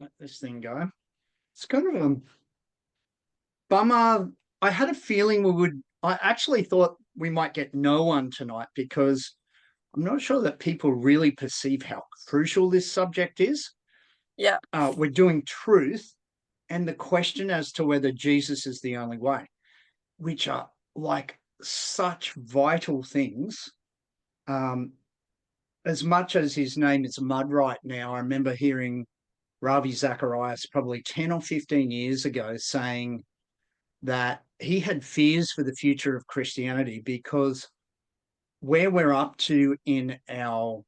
Let this thing go. It's kind of a bummer. I had a feeling I actually thought we might get no one tonight because I'm not sure that people really perceive how crucial this subject is. Yeah. We're doing truth and the question as to whether Jesus is the only way, which are like such vital things. Um, as much as his name is Mud right now, I remember hearing Ravi Zacharias probably 10 or 15 years ago saying that he had fears for the future of Christianity because where we're up to in our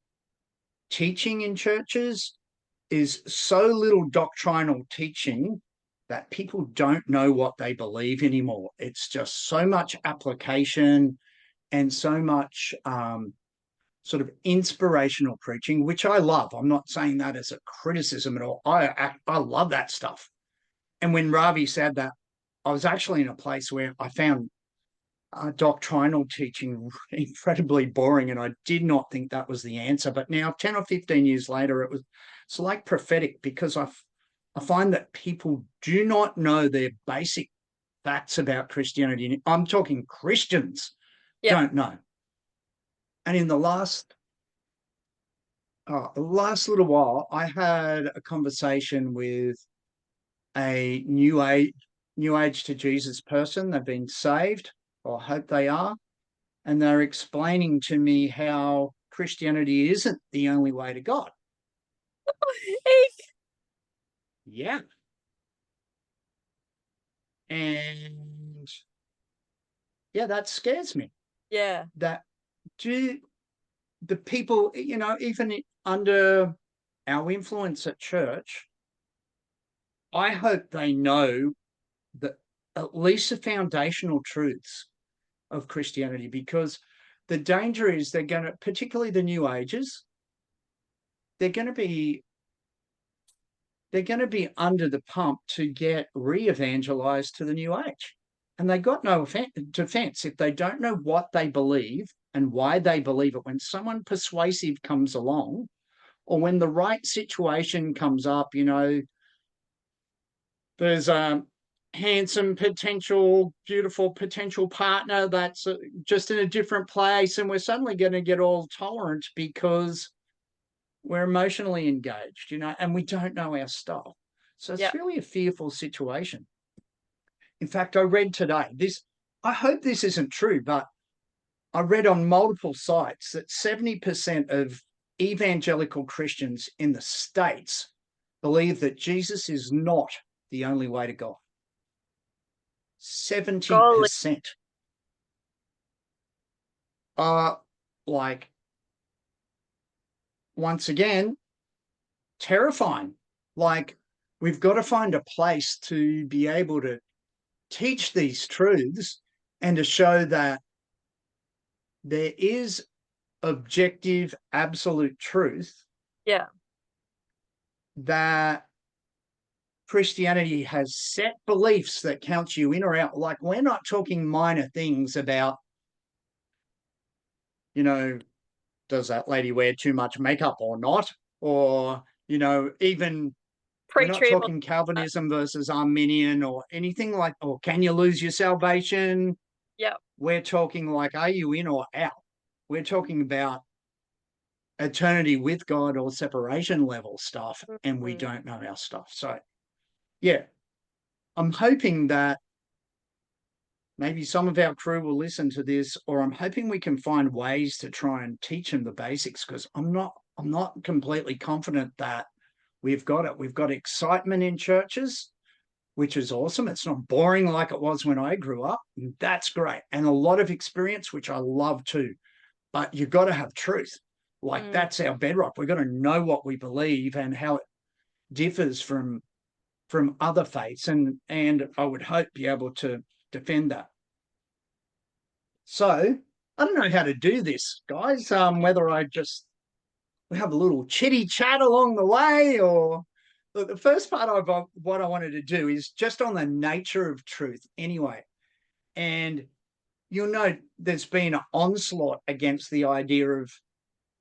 teaching in churches is so little doctrinal teaching that people don't know what they believe anymore. It's just so much application and so much sort of inspirational preaching, which I love. I'm not saying that as a criticism at all. I love that stuff. And when Ravi said that, I was actually in a place where I found doctrinal teaching incredibly boring, and I did not think that was the answer. But now, 10 or 15 years later, it's like prophetic because I find that people do not know their basic facts about Christianity. I'm talking Christians Yeah. don't know. And in the last little while, I had a conversation with a new age to Jesus person. They've been saved, or hope they are, and they're explaining to me how Christianity isn't the only way to God. Yeah. And yeah, that scares me. Yeah. That do the people, even under our influence at church, I hope they know that at least the foundational truths of Christianity, because the danger is they're going to, particularly the new ages, they're going to be under the pump to get re-evangelized to the new age. And they got no defense if they don't know what they believe and why they believe it. When someone persuasive comes along, or when the right situation comes up, there's a handsome potential, beautiful potential partner that's just in a different place, and we're suddenly going to get all tolerant because we're emotionally engaged, and we don't know our stuff. So Yeah. it's really a fearful situation. In fact, I read today this, I hope this isn't true, but I read on multiple sites that 70% of evangelical Christians in the States believe that Jesus is not the only way to God. Golly. 70%. Uh, like, once again, terrifying. Like, we've got to find a place to be able to teach these truths and to show that there is objective, absolute truth Yeah. that Christianity has set beliefs that count you in or out. Like, we're not talking minor things about, does that lady wear too much makeup or not? Or, even we're not Pre-trib. talking Calvinism versus Arminian or anything like, or can you lose your salvation? Yeah. We're talking like, are you in or out? We're talking about eternity with God or separation level stuff, and we Mm-hmm. don't know our stuff. So, yeah, I'm hoping that maybe some of our crew will listen to this, or I'm hoping we can find ways to try and teach them the basics, because I'm not completely confident that we've got it. We've got excitement in churches, which is awesome. It's not boring like it was when I grew up. That's great. And a lot of experience, which I love too. But you've got to have truth. Like, Mm. that's our bedrock. We've got to know what we believe and how it differs from other faiths, and I would hope be able to defend that. So I don't know how to do this, guys. Whether I just have a little chitty chat along the way, or the first part of what I wanted to do is just on the nature of truth anyway. And you'll note there's been an onslaught against the idea of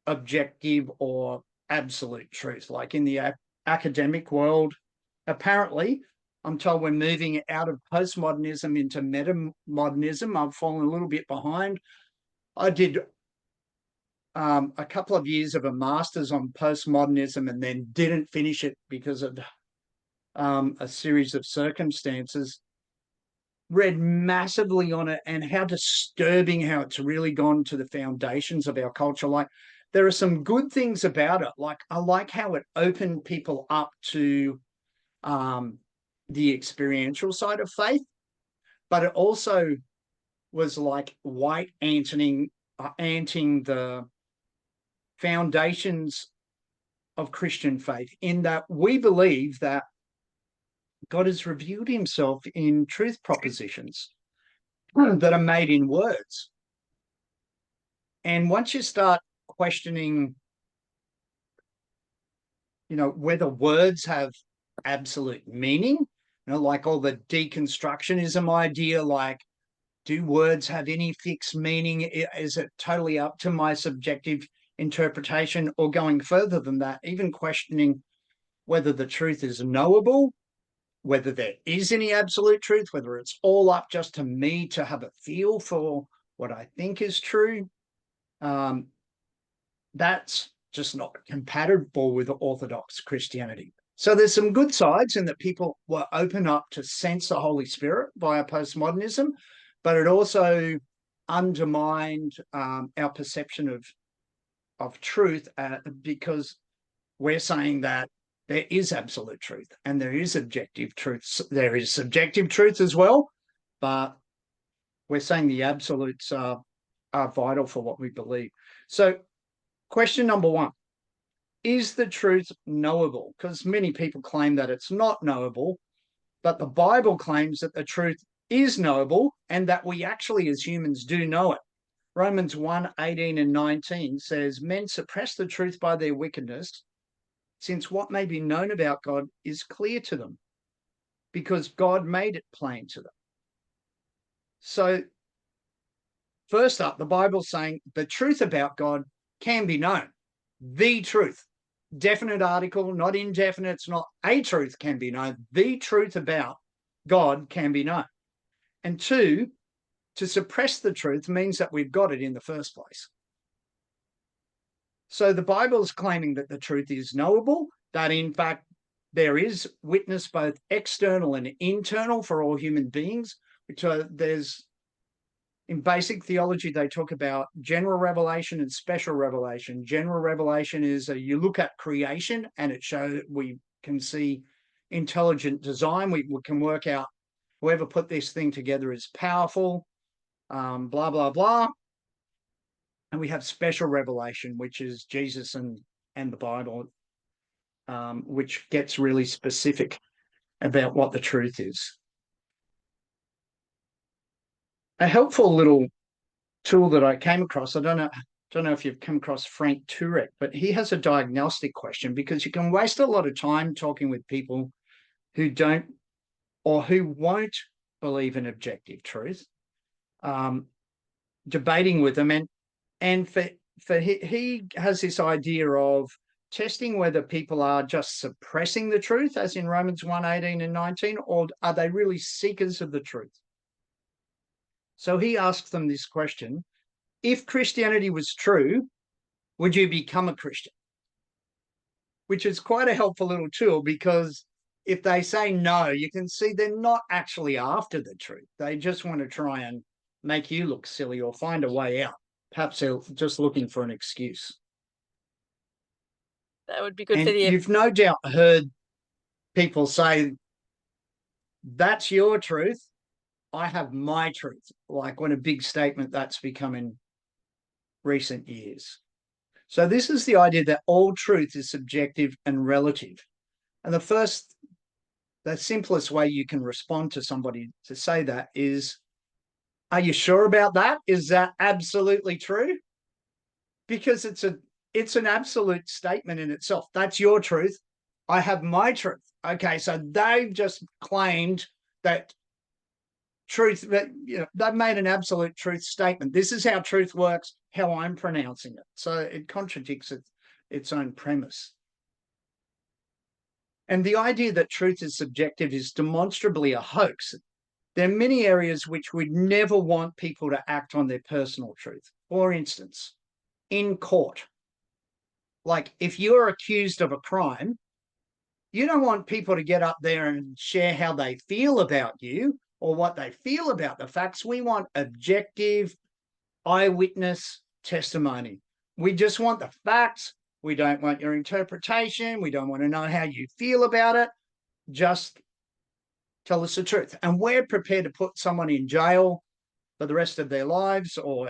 objective or absolute truth. Like in the academic world. Apparently, I'm told we're moving out of postmodernism into metamodernism. I've fallen a little bit behind. I did a couple of years of a master's on postmodernism and then didn't finish it because of a series of circumstances. Read massively on it and how disturbing how it's really gone to the foundations of our culture. Like, there are some good things about it. Like, I like how it opened people up to the experiential side of faith, but it also was like white anting the foundations of Christian faith, in that we believe that God has revealed himself in truth propositions that are made in words. And once you start questioning, whether words have absolute meaning, like all the deconstructionism idea, like, do words have any fixed meaning? Is it totally up to my subjective interpretation? Or going further than that, even questioning whether the truth is knowable, whether there is any absolute truth, whether it's all up just to me to have a feel for what I think is true. That's just not compatible with Orthodox Christianity. So there's some good sides in that people were open up to sense the Holy Spirit via postmodernism, but it also undermined our perception of truth because we're saying that there is absolute truth and there is objective truth. There is subjective truth as well, but we're saying the absolutes are vital for what we believe. So question number one, is the truth knowable? Because many people claim that it's not knowable, but the Bible claims that the truth is knowable and that we actually as humans do know it. Romans 1:18 and 19 says, men suppress the truth by their wickedness, since what may be known about God is clear to them, because God made it plain to them. So first up, the Bible's saying the truth about God can be known. The truth. Definite article, not indefinite. It's not a truth can be known. The truth about God can be known. And two, to suppress the truth means that we've got it in the first place. So the Bible is claiming that the truth is knowable, that in fact there is witness both external and internal for all human beings, which there's, in basic theology, they talk about general revelation and special revelation. General revelation is you look at creation and it shows we can see intelligent design. We can work out whoever put this thing together is powerful, blah, blah, blah. And we have special revelation, which is Jesus and the Bible, which gets really specific about what the truth is. A helpful little tool that I came across, I don't know if you've come across Frank Turek, but he has a diagnostic question, because you can waste a lot of time talking with people who don't or who won't believe in objective truth, debating with them. And he has this idea of testing whether people are just suppressing the truth, as in Romans 1:18 and 19, or are they really seekers of the truth? So he asks them this question: if Christianity was true, would you become a Christian? Which is quite a helpful little tool, because if they say no, you can see they're not actually after the truth. They just want to try and make you look silly or find a way out. Perhaps they're just looking for an excuse. That would be good and for the... You've no doubt heard people say, that's your truth, I have my truth. Like, what a big statement that's become in recent years. So this is the idea that all truth is subjective and relative. And the simplest way you can respond to somebody to say that is, are you sure about that? Is that absolutely true? Because it's an absolute statement in itself. That's your truth. I have my truth. Okay, so they've just claimed that truth, that they've made an absolute truth statement. This is how truth works, how I'm pronouncing it. So it contradicts its own premise. And the idea that truth is subjective is demonstrably a hoax. There are many areas which we'd never want people to act on their personal truth. For instance, in court, like if you're accused of a crime, you don't want people to get up there and share how they feel about you or what they feel about the facts. We want objective eyewitness testimony. We just want the facts. We don't want your interpretation. We don't want to know how you feel about it. Just tell us the truth. And we're prepared to put someone in jail for the rest of their lives, or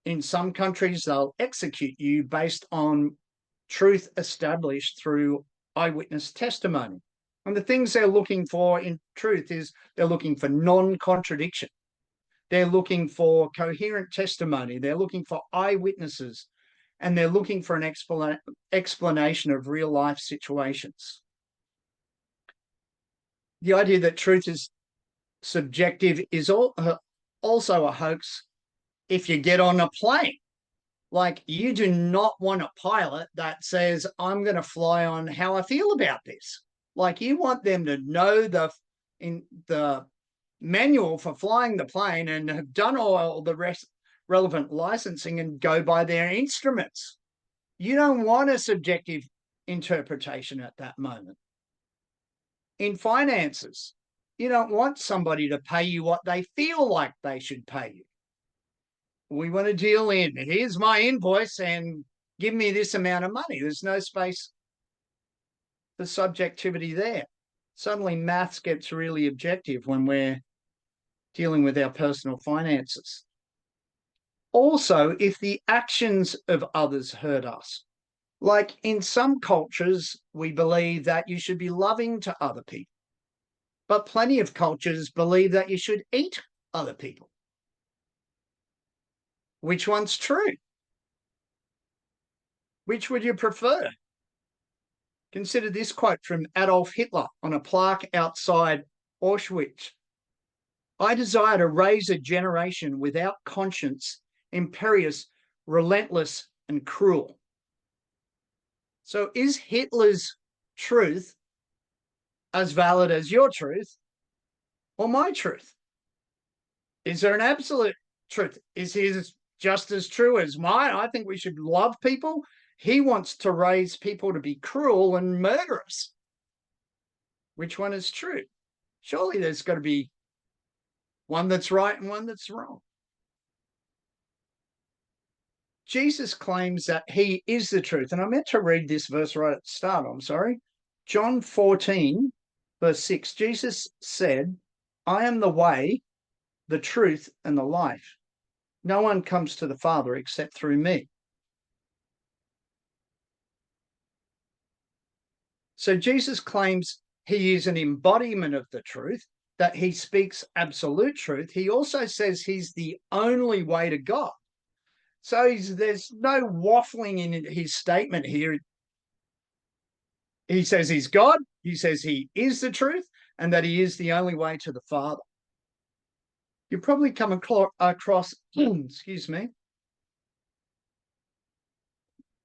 in some countries, they'll execute you based on truth established through eyewitness testimony. And the things they're looking for in truth is they're looking for non-contradiction. They're looking for coherent testimony. They're looking for eyewitnesses, and they're looking for an explanation of real life situations. The idea that truth is subjective is also a hoax if you get on a plane. Like, you do not want a pilot that says, I'm going to fly on how I feel about this. Like, you want them to know the manual for flying the plane and have done all the relevant licensing and go by their instruments. You don't want a subjective interpretation at that moment. In finances, you don't want somebody to pay you what they feel like they should pay you. We want to deal in, here's my invoice and give me this amount of money. There's no space for subjectivity there. Suddenly maths gets really objective when we're dealing with our personal finances. Also, if the actions of others hurt us, like in some cultures, we believe that you should be loving to other people, but plenty of cultures believe that you should eat other people. Which one's true? Which would you prefer? Consider this quote from Adolf Hitler on a plaque outside Auschwitz. I desire to raise a generation without conscience, imperious, relentless, and cruel. So is Hitler's truth as valid as your truth or my truth? Is there an absolute truth? Is his just as true as mine? I think we should love people. He wants to raise people to be cruel and murderous. Which one is true? Surely there's got to be one that's right and one that's wrong. Jesus claims that he is the truth. And I meant to read this verse right at the start. I'm sorry. John 14, verse 6. Jesus said, I am the way, the truth, and the life. No one comes to the Father except through me. So Jesus claims he is an embodiment of the truth, that he speaks absolute truth. He also says he's the only way to God. So there's no waffling in his statement here. He says he's God, he says he is the truth, and that he is the only way to the Father. You probably come across, excuse me,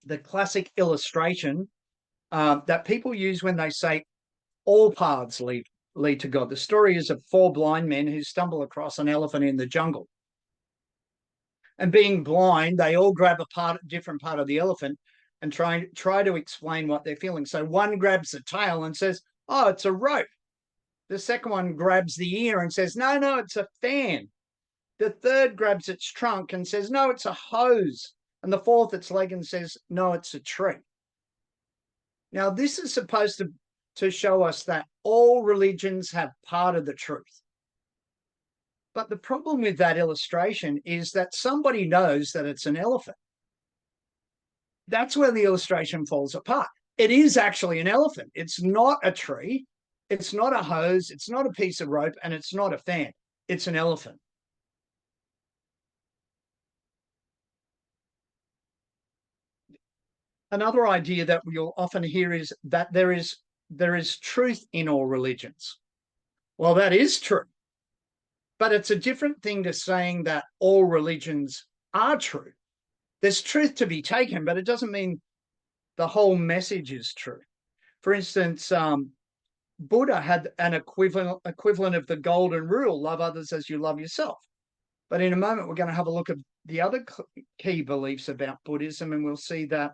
the classic illustration that people use when they say all paths lead to God. The story is of four blind men who stumble across an elephant in the jungle. And being blind, they all grab a different part of the elephant and try to explain what they're feeling. So one grabs the tail and says, oh, it's a rope. The second one grabs the ear and says, no, it's a fan. The third grabs its trunk and says, no, it's a hose. And the fourth, its leg, and says, no, it's a tree. Now, this is supposed to show us that all religions have part of the truth. But the problem with that illustration is that somebody knows that it's an elephant. That's where the illustration falls apart. It is actually an elephant. It's not a tree. It's not a hose. It's not a piece of rope, and it's not a fan. It's an elephant. Another idea that you'll often hear is that there is truth in all religions. Well, that is true. But it's a different thing to saying that all religions are true. There's truth to be taken, but it doesn't mean the whole message is true. For instance, Buddha had an equivalent of the golden rule: love others as you love yourself. But in a moment, we're going to have a look at the other key beliefs about Buddhism, and we'll see that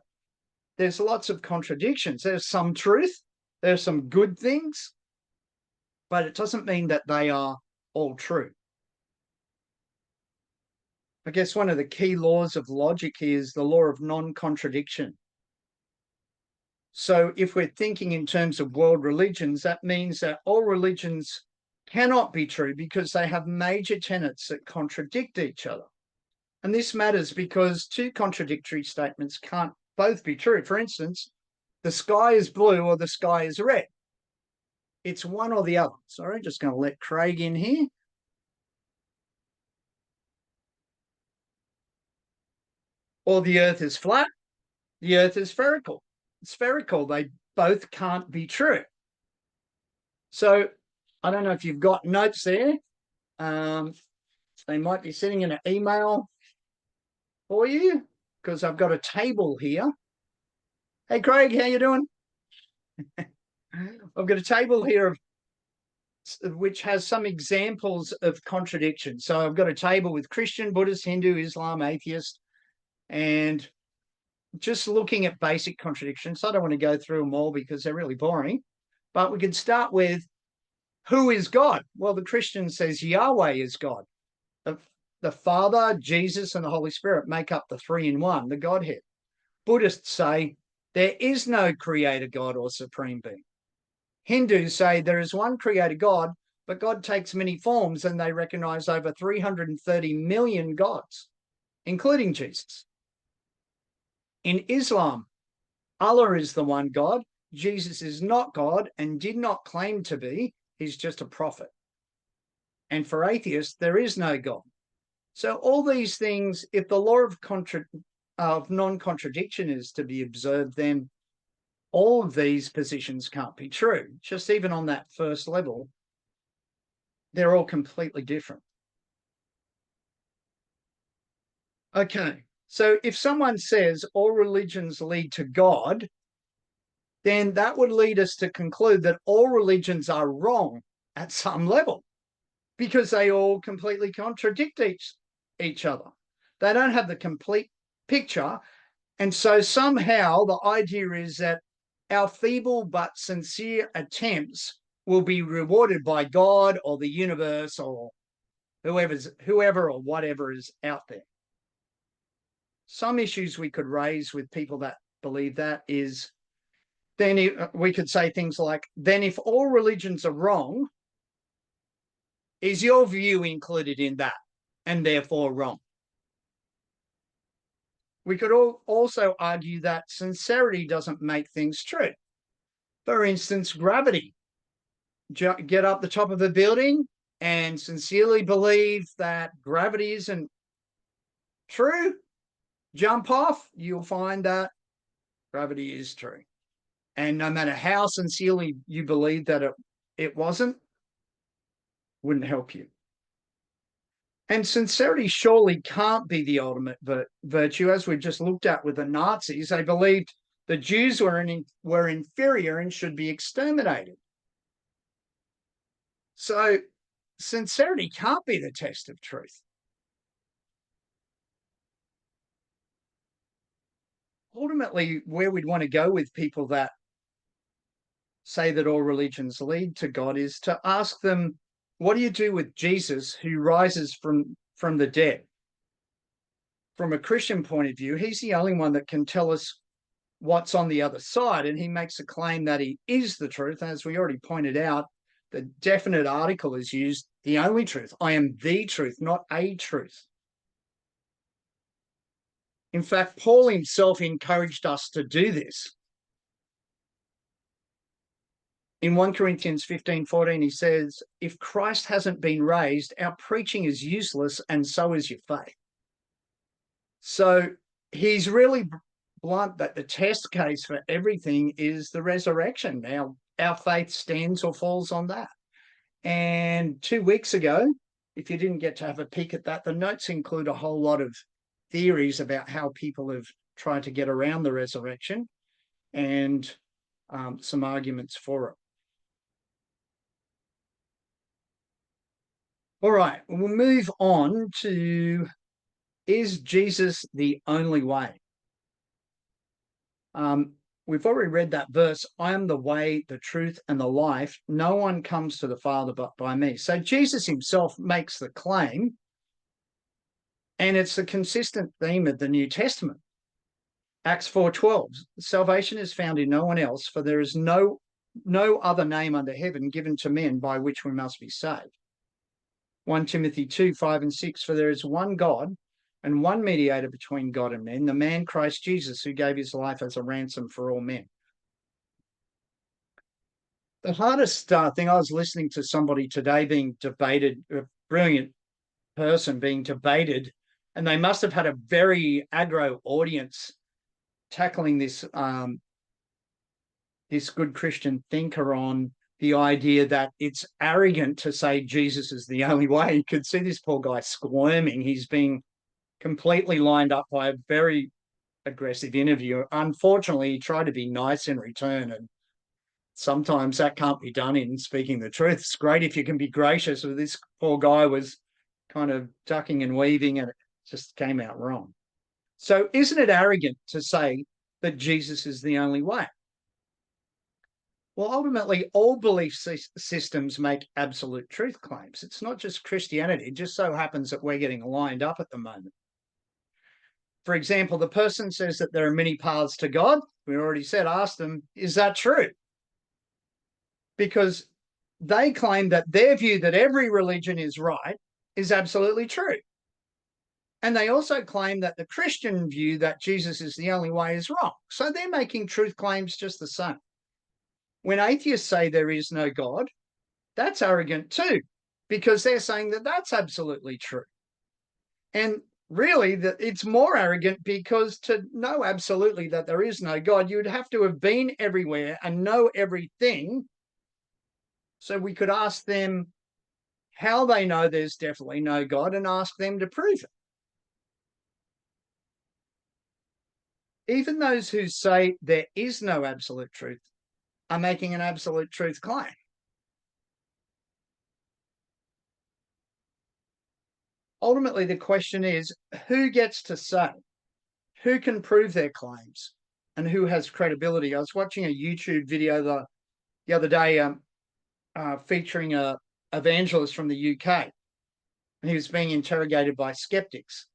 there's lots of contradictions. There's some truth, there's some good things, but it doesn't mean that they are all true. I guess one of the key laws of logic is the law of non-contradiction. So if we're thinking in terms of world religions, that means that all religions cannot be true because they have major tenets that contradict each other. And this matters because two contradictory statements can't both be true. For instance, the sky is blue or the sky is red. It's one or the other. Sorry, just going to let Craig in here. Or the earth is flat, the earth is spherical. Spherical, they both can't be true. So I don't know if you've got notes there. They might be sitting in an email for you because I've got a table here. Hey, Craig, how you doing? I've got a table here which has some examples of contradiction. So I've got a table with Christian, Buddhist, Hindu, Islam, atheist, and just looking at basic contradictions. I don't want to go through them all because they're really boring, but we could start with, who is God? Well, the Christian says Yahweh is God. The Father, Jesus, and the Holy Spirit make up the three in one, the Godhead. Buddhists say there is no creator God or supreme being. Hindus say there is one creator God, but God takes many forms, and they recognize over 330 million gods, including Jesus. In Islam, Allah is the one God. Jesus is not God and did not claim to be. He's just a prophet. And for atheists, there is no God. So all these things, if the law of non-contradiction is to be observed, then all of these positions can't be true. Just even on that first level, they're all completely different. Okay, so if someone says all religions lead to God, then that would lead us to conclude that all religions are wrong at some level because they all completely contradict each other. They don't have the complete picture. And so somehow the idea is that our feeble but sincere attempts will be rewarded by God or the universe or whoever or whatever is out there. Some issues we could raise with people that believe that is, then we could say things like, then if all religions are wrong, is your view included in that and therefore wrong? We could also argue that sincerity doesn't make things true. For instance, gravity. Get up the top of a building and sincerely believe that gravity isn't true, jump off, you'll find that gravity is true. And no matter how sincerely you believe that it wasn't, wouldn't help you. And sincerity surely can't be the ultimate virtue, as we just looked at with the Nazis. They believed the Jews were inferior and should be exterminated. So sincerity can't be the test of truth. Ultimately, where we'd want to go with people that say that all religions lead to God is to ask them, what do you do with Jesus who rises from the dead? From a Christian point of view, he's the only one that can tell us what's on the other side, and he makes a claim that he is the truth. As we already pointed out, the definite article is used, the only truth. I am the truth, not a truth. In fact, Paul himself encouraged us to do this. In 1 Corinthians 15:14, he says, if Christ hasn't been raised, our preaching is useless, and so is your faith. So he's really blunt that the test case for everything is the resurrection. Now, our faith stands or falls on that. And 2 weeks ago, if you didn't get to have a peek at that, the notes include a whole lot of theories about how people have tried to get around the resurrection and some arguments for it. All right, we'll move on to, is Jesus the only way? We've already read that verse, I am the way, the truth, and the life. No one comes to the Father but by me. So Jesus himself makes the claim, and it's a consistent theme of the New Testament. Acts 4:12, salvation is found in no one else, for there is no other name under heaven given to men by which we must be saved. 1 Timothy 2:5 and 6, for there is one God and one mediator between God and men, the man Christ Jesus, who gave his life as a ransom for all men. The hardest thing, I was listening to somebody today being debated, a brilliant person being debated, and they must have had a very aggro audience tackling this this good Christian thinker on the idea that it's arrogant to say Jesus is the only way. You could see this poor guy squirming. He's being completely lined up by a very aggressive interviewer. Unfortunately, he tried to be nice in return, and sometimes that can't be done in speaking the truth. It's great if you can be gracious, but this poor guy was kind of ducking and weaving, and it just came out wrong. So isn't it arrogant to say that Jesus is the only way? Well, ultimately, all belief systems make absolute truth claims. It's not just Christianity. It just so happens that we're getting lined up at the moment. For example, the person says that there are many paths to God. We already said, ask them, is that true? Because they claim that their view that every religion is right is absolutely true. And they also claim that the Christian view that Jesus is the only way is wrong. So they're making truth claims just the same. When atheists say there is no God, that's arrogant too, because they're saying that that's absolutely true. And really, it's more arrogant because to know absolutely that there is no God, you'd have to have been everywhere and know everything. So we could ask them how they know there's definitely no God and ask them to prove it. Even those who say there is no absolute truth are making an absolute truth claim. Ultimately, the question is, who gets to say, who can prove their claims, and who has credibility? I was watching a YouTube video the other day featuring a evangelist from the UK, and he was being interrogated by skeptics.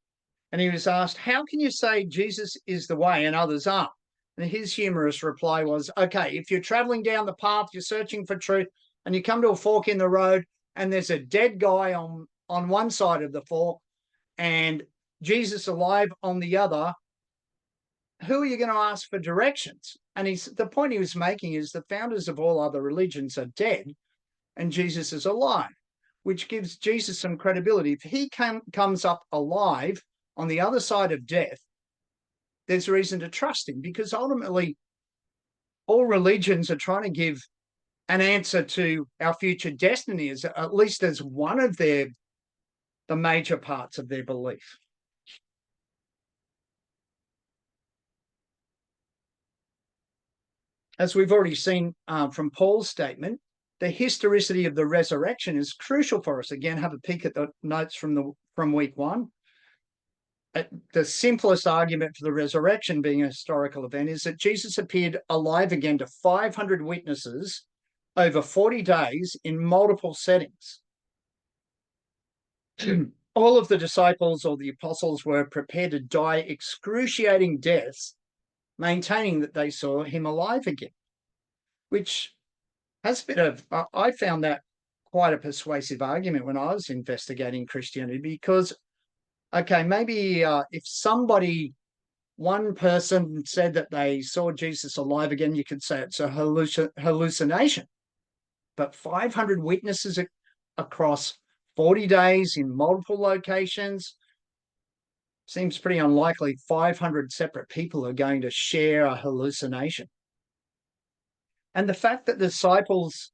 And he was asked, how can you say Jesus is the way and others aren't? And his humorous reply was, okay, if you're traveling down the path, you're searching for truth, and you come to a fork in the road, and there's a dead guy on one side of the fork and Jesus alive on the other, who are you going to ask for directions? And the point he was making is the founders of all other religions are dead and Jesus is alive, which gives Jesus some credibility. If he comes up alive on the other side of death, there's reason to trust him, because ultimately all religions are trying to give an answer to our future destiny, as at least as one of the major parts of their belief. As we've already seen from Paul's statement, the historicity of the resurrection is crucial for us. Again, have a peek at the notes from week 1. The simplest argument for the resurrection being a historical event is that Jesus appeared alive again to 500 witnesses over 40 days in multiple settings. All of the disciples or the apostles were prepared to die excruciating deaths, maintaining that they saw him alive again, which has a bit of, I found that quite a persuasive argument when I was investigating Christianity, because, okay, maybe if one person said that they saw Jesus alive again, you could say it's a hallucination. But 500 witnesses across 40 days in multiple locations seems pretty unlikely 500 separate people are going to share a hallucination. And the fact that the disciples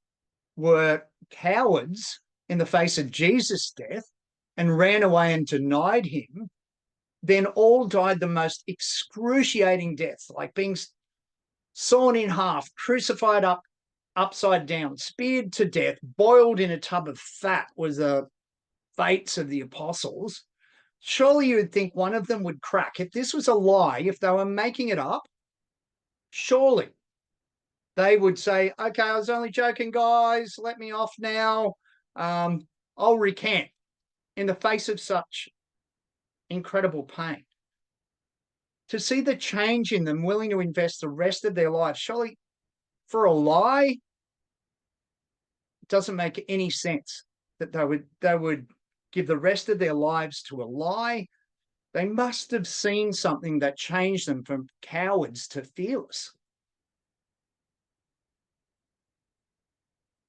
were cowards in the face of Jesus' death and ran away and denied him, then all died the most excruciating deaths, like being sawn in half, crucified upside down, speared to death, boiled in a tub of fat was fates of the apostles, surely you would think one of them would crack. If this was a lie, if they were making it up, surely they would say, okay, I was only joking, guys, let me off now. I'll recant in the face of such incredible pain. To see the change in them, willing to invest the rest of their lives, surely for a lie, it doesn't make any sense that they would give the rest of their lives to a lie. They must have seen something that changed them from cowards to fearless.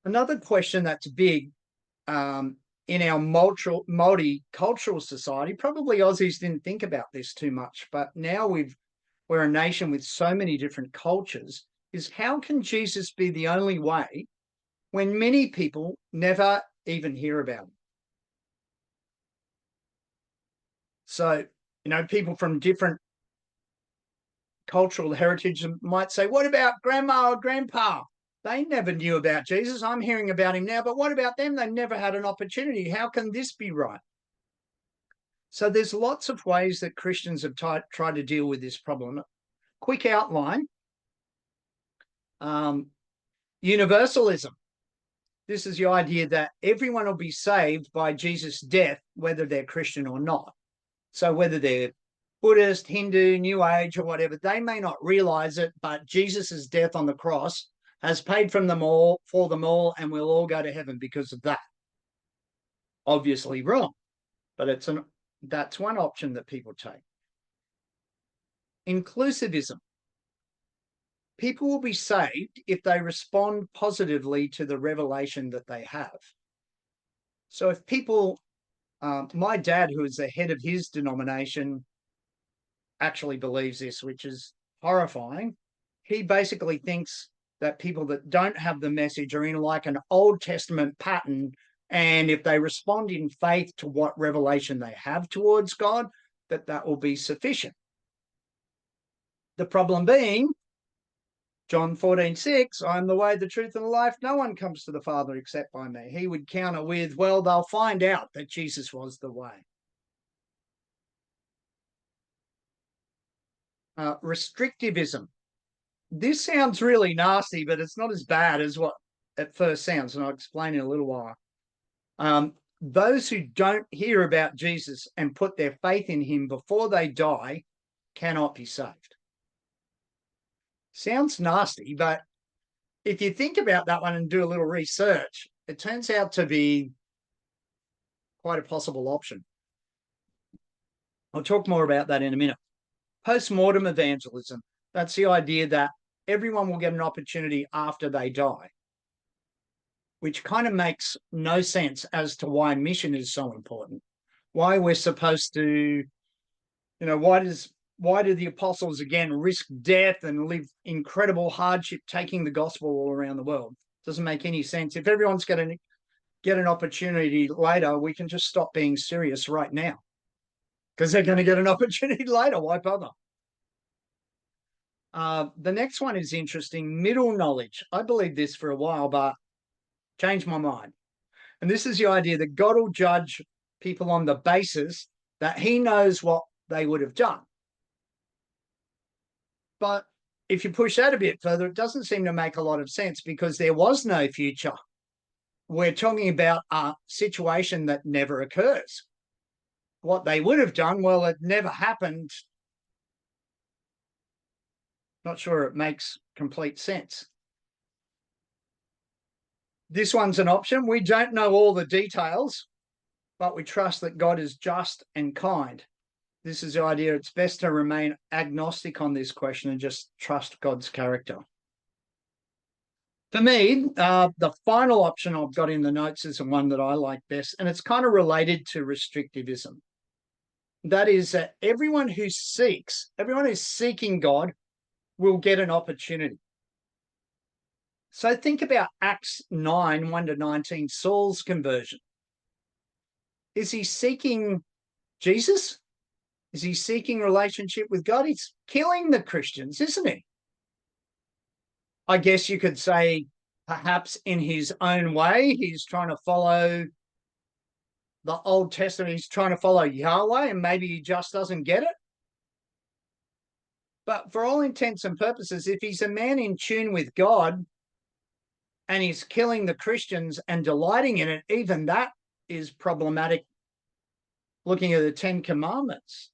Another question that's big in our multicultural society, probably Aussies didn't think about this too much, but now we're a nation with so many different cultures, is how can Jesus be the only way when many people never even hear about him? So, people from different cultural heritage might say, what about grandma or grandpa? They never knew about Jesus. I'm hearing about him now, but what about them? They never had an opportunity. How can this be right? So there's lots of ways that Christians have tried to deal with this problem. Quick outline. Universalism. This is the idea that everyone will be saved by Jesus' death, whether they're Christian or not. So whether they're Buddhist, Hindu, New Age, or whatever, they may not realize it, but Jesus' death on the cross has paid for them all, and we'll all go to heaven because of that. Obviously wrong, but that's one option that people take. Inclusivism. People will be saved if they respond positively to the revelation that they have. So if people, my dad, who is the head of his denomination, actually believes this, which is horrifying. He basically thinks that people that don't have the message are in like an Old Testament pattern, and if they respond in faith to what revelation they have towards God, that will be sufficient. The problem being, John 14:6, I'm the way, the truth, and the life. No one comes to the Father except by me. He would counter with, well, they'll find out that Jesus was the way. Restrictivism. This sounds really nasty, but it's not as bad as what it first sounds, and I'll explain in a little while. Those who don't hear about Jesus and put their faith in him before they die cannot be saved. Sounds nasty, but if you think about that one and do a little research, it turns out to be quite a possible option. I'll talk more about that in a minute. Post-mortem evangelism. That's the idea that everyone will get an opportunity after they die, which kind of makes no sense as to why mission is so important. Why we're supposed to, why do the apostles again risk death and live incredible hardship taking the gospel all around the world? Doesn't make any sense. If everyone's going to get an opportunity later, we can just stop being serious right now because they're going to get an opportunity later. Why bother? The next one is interesting. Middle knowledge. I believed this for a while, but changed my mind. And this is the idea that God will judge people on the basis that he knows what they would have done. But if you push that a bit further, it doesn't seem to make a lot of sense because there was no future. We're talking about a situation that never occurs. What they would have done, well, it never happened. Not sure it makes complete sense. This one's an option. We don't know all the details, but we trust that God is just and kind. This is the idea. It's best to remain agnostic on this question and just trust God's character. For me, the final option I've got in the notes is the one that I like best, and it's kind of related to restrictivism. That is that everyone who's seeking God will get an opportunity. So think about Acts 9, 1-19, Saul's conversion. Is he seeking Jesus? Is he seeking relationship with God? He's killing the Christians, isn't he? I guess you could say perhaps in his own way, he's trying to follow the Old Testament, he's trying to follow Yahweh and maybe he just doesn't get it. But for all intents and purposes, if he's a man in tune with God and he's killing the Christians and delighting in it, even that is problematic looking at the Ten Commandments.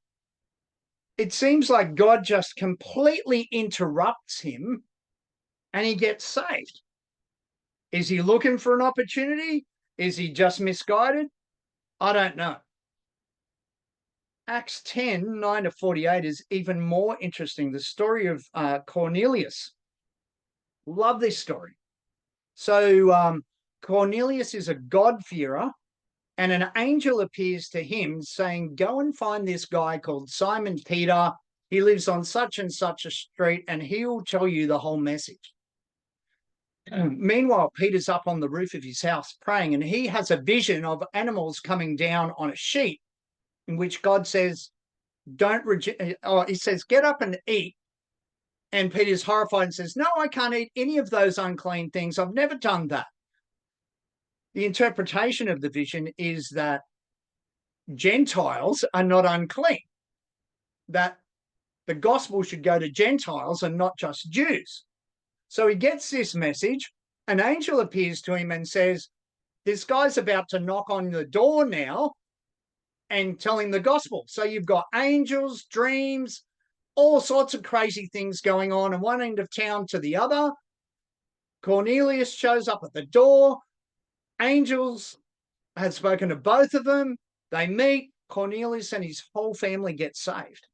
It seems like God just completely interrupts him and he gets saved. Is he looking for an opportunity? Is he just misguided? I don't know. Acts 10, 9 to 48 is even more interesting. The story of Cornelius. Love this story. So Cornelius is a God-fearer, and an angel appears to him saying, go and find this guy called Simon Peter. He lives on such and such a street, and he will tell you the whole message. Meanwhile, Peter's up on the roof of his house praying, and he has a vision of animals coming down on a sheet, in which God says, don't reject, he says, get up and eat. And Peter's horrified and says, no, I can't eat any of those unclean things. I've never done that. The interpretation of the vision is that Gentiles are not unclean, that the gospel should go to Gentiles and not just Jews. So he gets this message. An angel appears to him and says, this guy's about to knock on the door now and tell him the gospel. So you've got angels, dreams, all sorts of crazy things going on in one end of town to the other. Cornelius shows up at the door. Angels had spoken to both of them. They meet. Cornelius and his whole family get saved.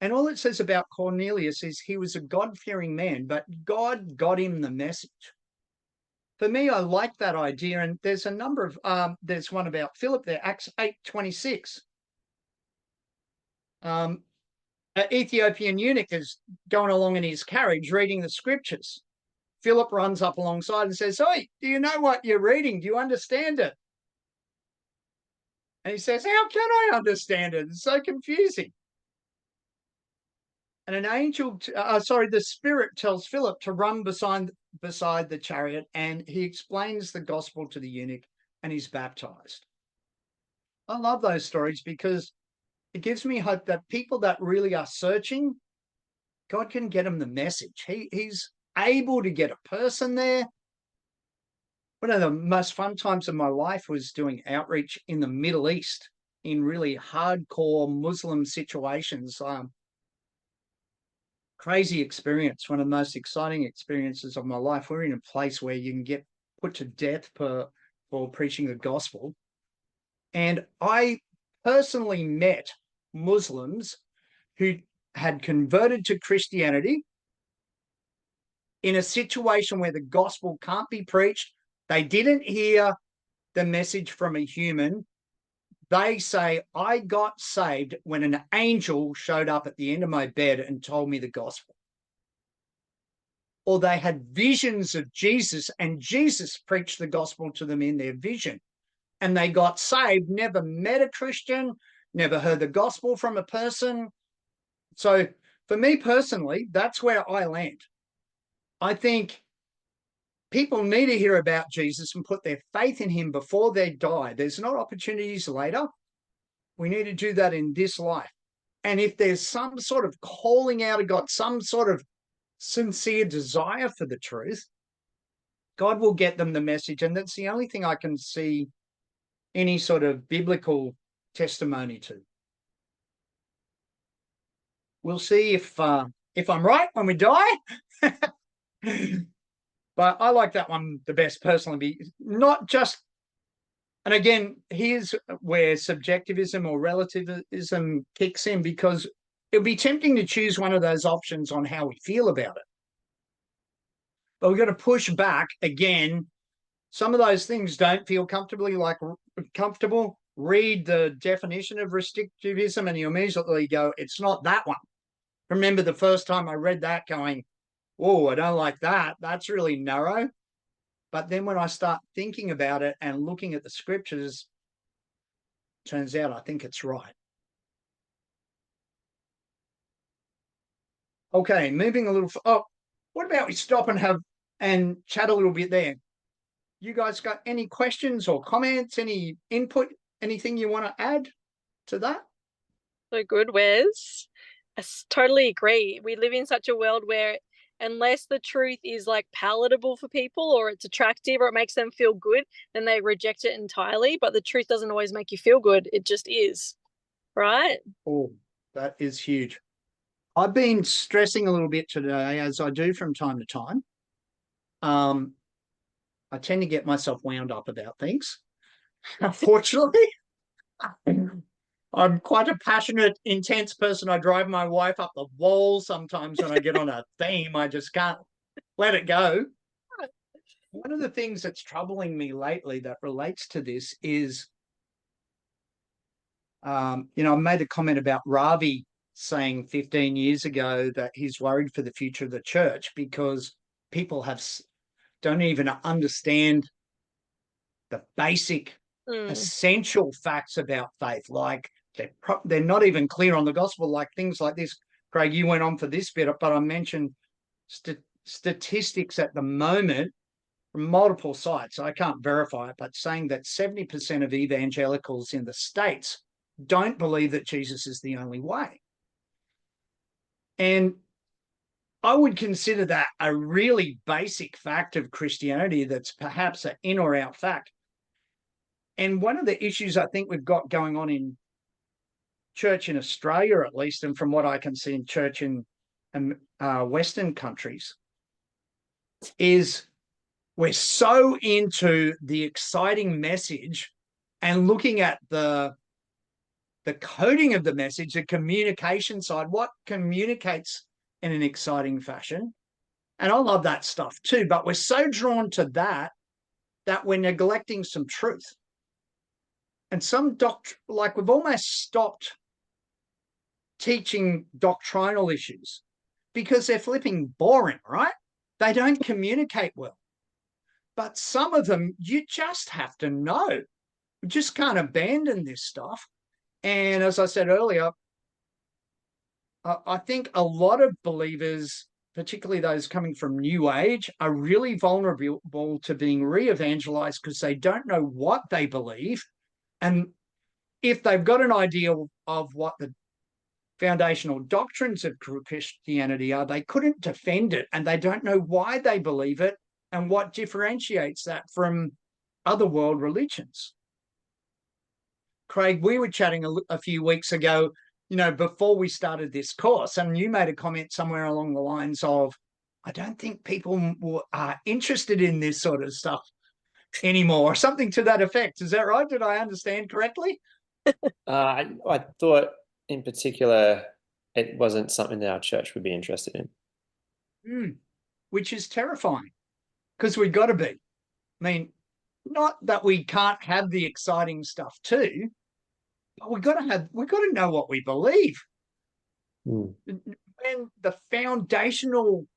And all it says about Cornelius is he was a God-fearing man, but God got him the message. For me, I like that idea. And there's a number of, there's one about Philip there, Acts 8:26. An Ethiopian eunuch is going along in his carriage reading the scriptures. Philip runs up alongside and says, "Oi, do you know what you're reading? Do you understand it?" And he says, "How can I understand it? It's so confusing." And an angel, the Spirit tells Philip to run beside the chariot, and he explains the gospel to the eunuch, and he's baptized. I love those stories because it gives me hope that people that really are searching, God can get them the message. He's able to get a person there. One of the most fun times of my life was doing outreach in the Middle East in really hardcore Muslim situations. Crazy experience, one of the most exciting experiences of my life. We're in a place where you can get put to death for preaching the gospel. And I personally met Muslims who had converted to Christianity in a situation where the gospel can't be preached. They didn't hear the message from a human. They say, I got saved when an angel showed up at the end of my bed and told me the gospel. Or they had visions of Jesus and Jesus preached the gospel to them in their vision. And they got saved, never met a Christian, never heard the gospel from a person. So for me personally, that's where I land. I think people need to hear about Jesus and put their faith in him before they die. There's not opportunities later. We need to do that in this life. And if there's some sort of calling out of God, some sort of sincere desire for the truth, God will get them the message. And that's the only thing I can see any sort of biblical testimony to. We'll see if I'm right when we die. But I like that one the best personally. Not just, and again, here's where subjectivism or relativism kicks in, because it would be tempting to choose one of those options on how we feel about it. But we've got to push back again. Some of those things don't feel comfortable. Read the definition of restrictivism and you immediately go, it's not that one. Remember the first time I read that going, oh, I don't like that. That's really narrow. But then when I start thinking about it and looking at the scriptures, turns out I think it's right. Okay, moving a little. Oh, what about we stop and chat a little bit there? you guys got any questions or comments, any input, anything you want to add to that? So good, Wes. Totally agree. We live in such a world where unless the truth is like palatable for people or it's attractive or it makes them feel good, then they reject it entirely. But the truth doesn't always make you feel good. It just is, right? Oh, that is huge. I've been stressing a little bit today, as I do from time to time. I tend to get myself wound up about things. Unfortunately, I'm quite a passionate, intense person. I drive my wife up the wall sometimes when I get on a theme. I just can't let it go. One of the things that's troubling me lately that relates to this is, I made a comment about Ravi saying 15 years ago that he's worried for the future of the church because people don't even understand the basic Mm. essential facts about faith. Like they're not even clear on the gospel, like things like this. Craig, you went on for this bit, but I mentioned statistics at the moment from multiple sites. I can't verify it, but saying that 70% of evangelicals in the States don't believe that Jesus is the only way. And I would consider that a really basic fact of Christianity that's perhaps an in or out fact. And one of the issues I think we've got going on in church in Australia, at least, and from what I can see in church in Western countries, is we're so into the exciting message and looking at the coding of the message, the communication side, what communicates in an exciting fashion. And I love that stuff too, but we're so drawn to that we're neglecting some truth. And some like we've almost stopped teaching doctrinal issues because they're flipping boring, right? They don't communicate well. But some of them you just have to know. We just can't abandon this stuff. And as I said earlier, I think a lot of believers, particularly those coming from New Age, are really vulnerable to being re-evangelized because they don't know what they believe. And if they've got an idea of what the foundational doctrines of Christianity are, they couldn't defend it and they don't know why they believe it and what differentiates that from other world religions. Craig, we were chatting a few weeks ago, before we started this course, and you made a comment somewhere along the lines of, I don't think people are interested in this sort of stuff anymore, or something to that effect. Is that right? Did I understand correctly? I thought in particular it wasn't something that our church would be interested in. Which is terrifying because we've got to be. I mean, not that we can't have the exciting stuff too, but we've got to know what we believe. When the foundational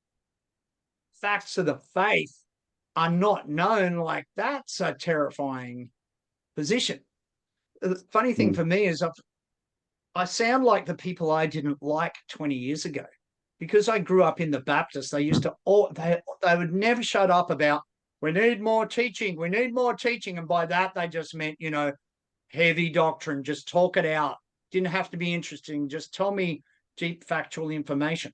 facts of the faith are not known, like that's a terrifying position. The funny thing for me is I sound like the people I didn't like 20 years ago because I grew up in the Baptist. They used to they would never shut up about we need more teaching, we need more teaching, and by that they just meant heavy doctrine, just talk it out. Didn't have to be interesting, just tell me deep factual information.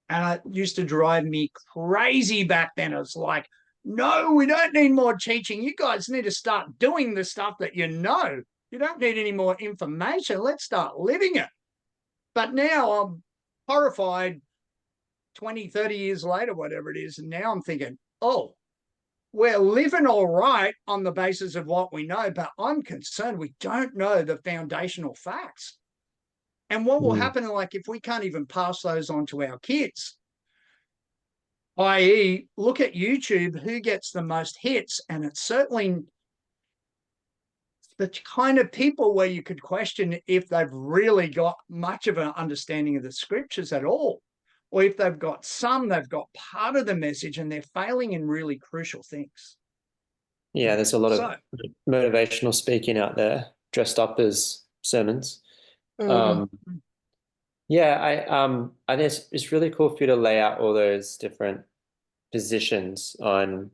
And it used to drive me crazy back then. It's like, no, we don't need more teaching. You guys need to start doing the stuff that you know. You don't need any more information. Let's start living it. But now I'm horrified 20, 30 years later, whatever it is. And now I'm thinking, oh, we're living all right on the basis of what we know, but I'm concerned we don't know the foundational facts. And what will happen, like, if we can't even pass those on to our kids, i.e., look at YouTube, who gets the most hits, and it's certainly the kind of people where you could question if they've really got much of an understanding of the scriptures at all, or if they've got part of the message and they're failing in really crucial things. Yeah, there's a lot of motivational speaking out there dressed up as sermons. Yeah, I think it's really cool for you to lay out all those different positions on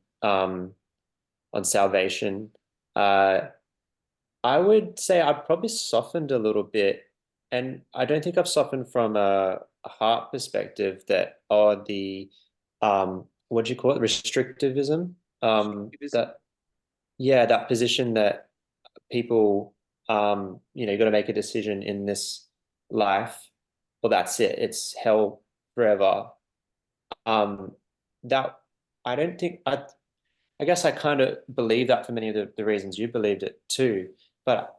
on salvation. Uh, I would say I've probably softened a little bit, and I don't think I've softened from a heart perspective that the what do you call it? Restrictivism. Restrictivism. That yeah, that position that people you got to make a decision in this life, well, that's it. It's hell forever. Um, that I don't think I guess I kind of believe that for many of the reasons you believed it too. But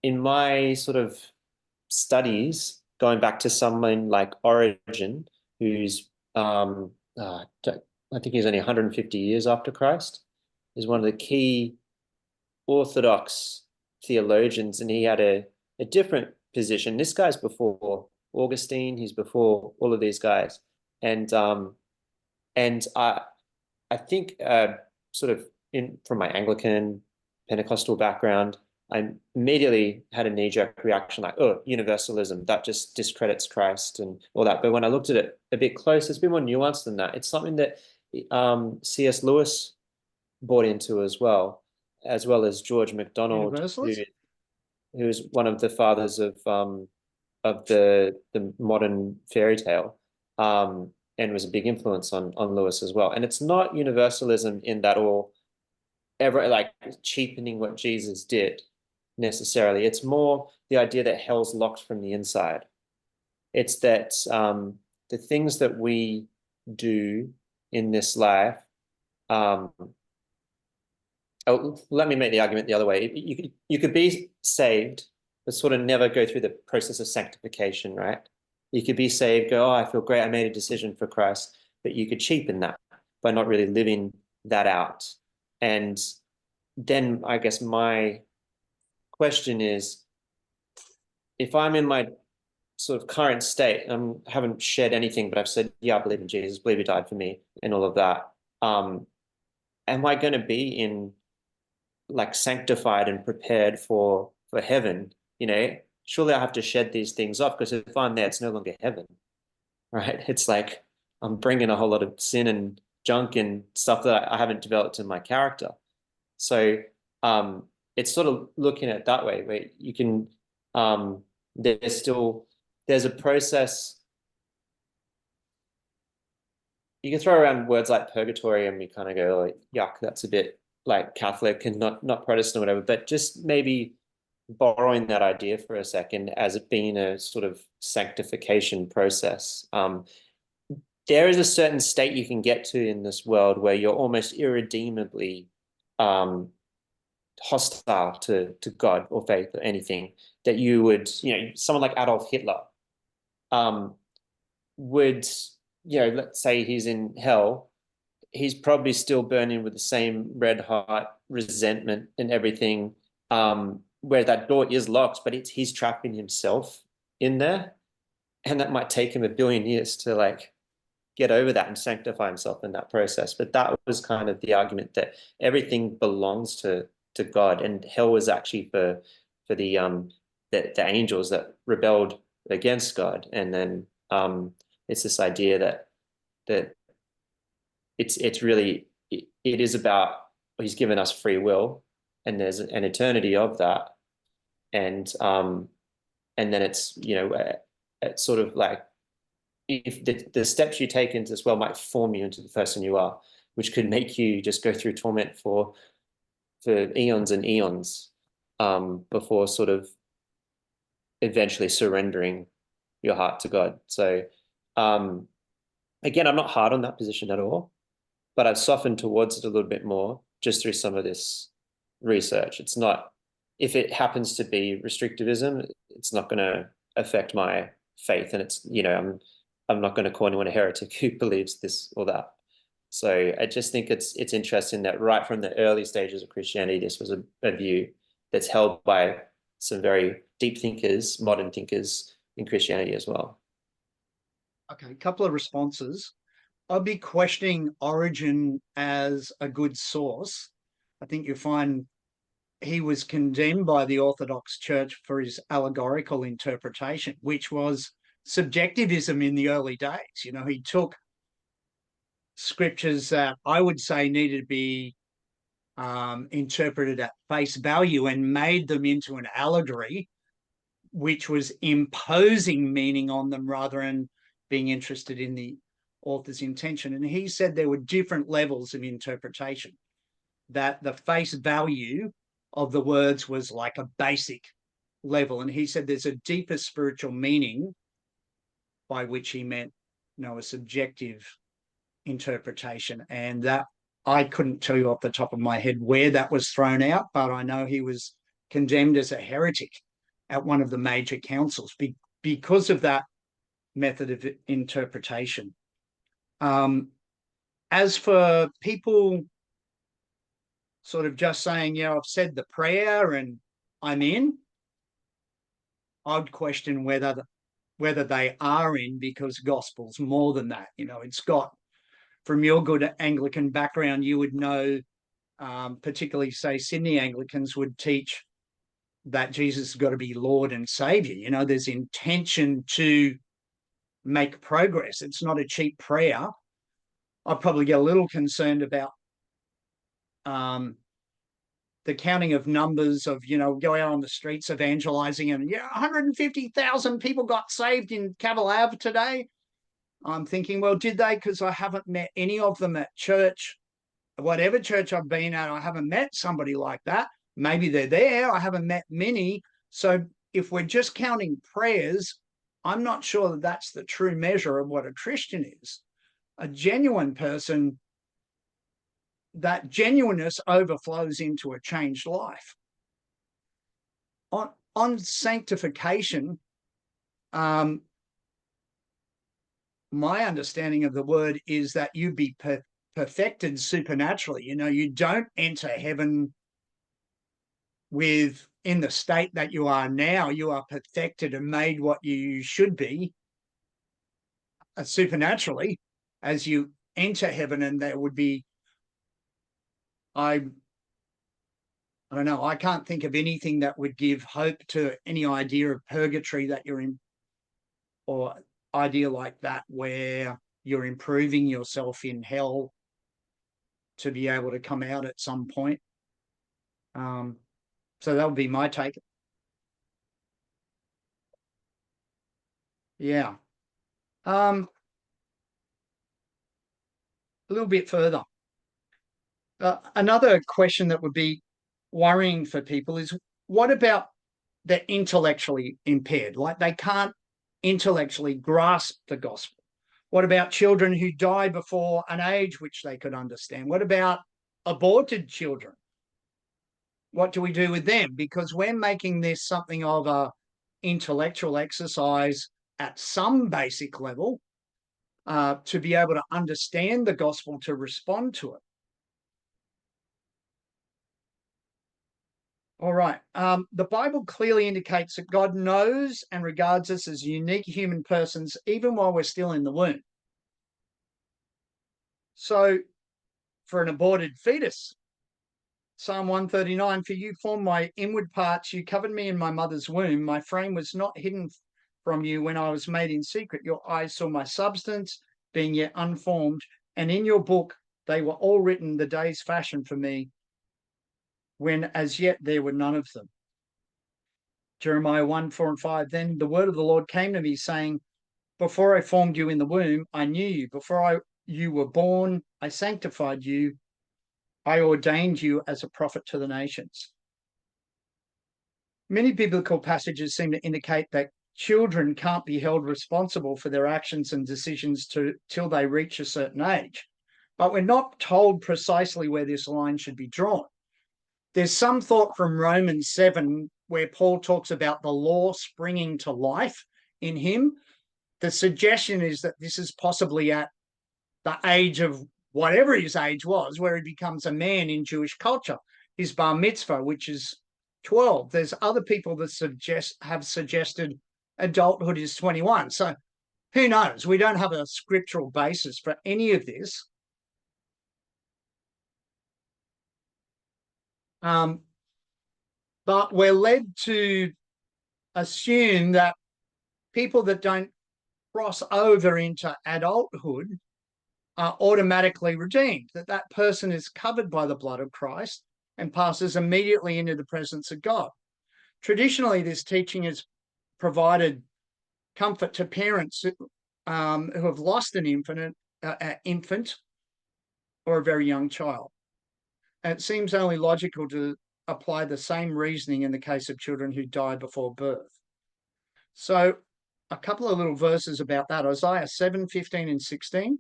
in my sort of studies, going back to someone like Origen, who's I think he's only 150 years after Christ, is one of the key Orthodox theologians, and he had a different position. This guy's before Augustine, he's before all of these guys, and I think sort of in from my Anglican Pentecostal background, I immediately had a knee-jerk reaction like, oh, universalism, that just discredits Christ and all that. But when I looked at it a bit closer, it's a bit more nuanced than that. It's something that C.S. Lewis bought into as well as George MacDonald, Universalist? who is one of the fathers of the modern fairy tale, and was a big influence on Lewis as well. And it's not universalism in that all ever like cheapening what Jesus did necessarily. It's more the idea that hell's locked from the inside. It's that the things that we do in this life. Let me make the argument the other way. You could be saved, but sort of never go through the process of sanctification, right? You could be saved, go, oh, I feel great, I made a decision for Christ, but you could cheapen that by not really living that out. And then I guess my question is, if I'm in my sort of current state, I haven't shared anything, but I've said, yeah, I believe in Jesus, believe he died for me, and all of that. Am I going to be in like sanctified and prepared for heaven? Surely I have to shed these things off, because if I'm there, it's no longer heaven, right? It's like I'm bringing a whole lot of sin and junk and stuff that I haven't developed in my character. So it's sort of looking at it that way, where you can there's a process. You can throw around words like purgatory and we kind of go like, yuck, that's a bit like Catholic and not Protestant or whatever, but just maybe borrowing that idea for a second as it being a sort of sanctification process. There is a certain state you can get to in this world where you're almost irredeemably hostile to God or faith or anything, that you would, someone like Adolf Hitler would, let's say he's in hell, he's probably still burning with the same red hot resentment and everything, where that door is locked, but he's trapping himself in there. And that might take him a billion years to like get over that and sanctify himself in that process. But that was kind of the argument, that everything belongs to God, and hell was actually for the angels that rebelled against God. And then it's this idea that it's really it is about, he's given us free will, and there's an eternity of that, and then it's it's sort of like, if the steps you take into this world might form you into the person you are, which could make you just go through torment for eons and eons, before sort of eventually surrendering your heart to God. So again, I'm not hard on that position at all, but I've softened towards it a little bit more just through some of this research. It's not, if it happens to be restrictivism, it's not going to affect my faith, and it's, I'm not going to call anyone a heretic who believes this or that. So I just think it's interesting that right from the early stages of Christianity, this was a view that's held by some very deep thinkers, modern thinkers in Christianity as well. Okay, a couple of responses. I'd be questioning Origin as a good source. I think you find he was condemned by the Orthodox Church for his allegorical interpretation, which was subjectivism in the early days. He took scriptures that I would say needed to be interpreted at face value and made them into an allegory, which was imposing meaning on them rather than being interested in the author's intention. And he said there were different levels of interpretation, that the face value of the words was like a basic level. And he said there's a deeper spiritual meaning, by which he meant, a subjective interpretation. And that, I couldn't tell you off the top of my head where that was thrown out, but I know he was condemned as a heretic at one of the major councils because of that method of interpretation. As for people sort of just saying, I've said the prayer and I'm in, I'd question whether they are in, because gospel's more than that. It's got, from your good Anglican background, you would know, particularly, say, Sydney Anglicans would teach that Jesus has got to be Lord and Saviour. There's intention to make progress. It's not a cheap prayer. I'd probably get a little concerned about the counting of numbers of, go out on the streets evangelizing and 150,000 people got saved in Cavill Ave today. I'm thinking, well, did they? Because I haven't met any of them at church. Whatever church I've been at, I haven't met somebody like that. Maybe they're there. I haven't met many. So if we're just counting prayers, I'm not sure that that's the true measure of what a Christian is. A genuine person, that genuineness overflows into a changed life. On sanctification, my understanding of the word is that you be perfected supernaturally. You don't enter heaven in the state that you are now. You are perfected and made what you should be supernaturally as you enter heaven. And there would be, I don't know, I can't think of anything that would give hope to any idea of purgatory that you're in, or idea like that where you're improving yourself in hell to be able to come out at some point. So that would be my take. Yeah. A little bit further. Another question that would be worrying for people is, what about the intellectually impaired? Like, they can't intellectually grasp the gospel. What about children who die before an age which they could understand? What about aborted children? What do we do with them? Because we're making this something of a intellectual exercise at some basic level, to be able to understand the gospel, to respond to it. All right. The Bible clearly indicates that God knows and regards us as unique human persons, even while we're still in the womb. So, for an aborted fetus, Psalm 139, for you formed my inward parts, you covered me in my mother's womb. My frame was not hidden from you when I was made in secret. Your eyes saw my substance, being yet unformed, and in your book they were all written, the days fashioned for me, when as yet there were none of them. Jeremiah 1, 4 and 5, then the word of the Lord came to me, saying, before I formed you in the womb, I knew you. Before you were born, I sanctified you. I ordained you as a prophet to the nations. Many biblical passages seem to indicate that children can't be held responsible for their actions and decisions till they reach a certain age. But we're not told precisely where this line should be drawn. There's some thought from Romans 7 where Paul talks about the law springing to life in him. The suggestion is that this is possibly at the age of whatever his age was, where he becomes a man in Jewish culture, his bar mitzvah, which is 12. There's other people that have suggested adulthood is 21. So who knows? We don't have a scriptural basis for any of this. But we're led to assume that people that don't cross over into adulthood are automatically redeemed, that person is covered by the blood of Christ and passes immediately into the presence of God. Traditionally, this teaching has provided comfort to parents who have lost an infant or a very young child. And it seems only logical to apply the same reasoning in the case of children who die before birth. So a couple of little verses about that. Isaiah 7:15 and 16.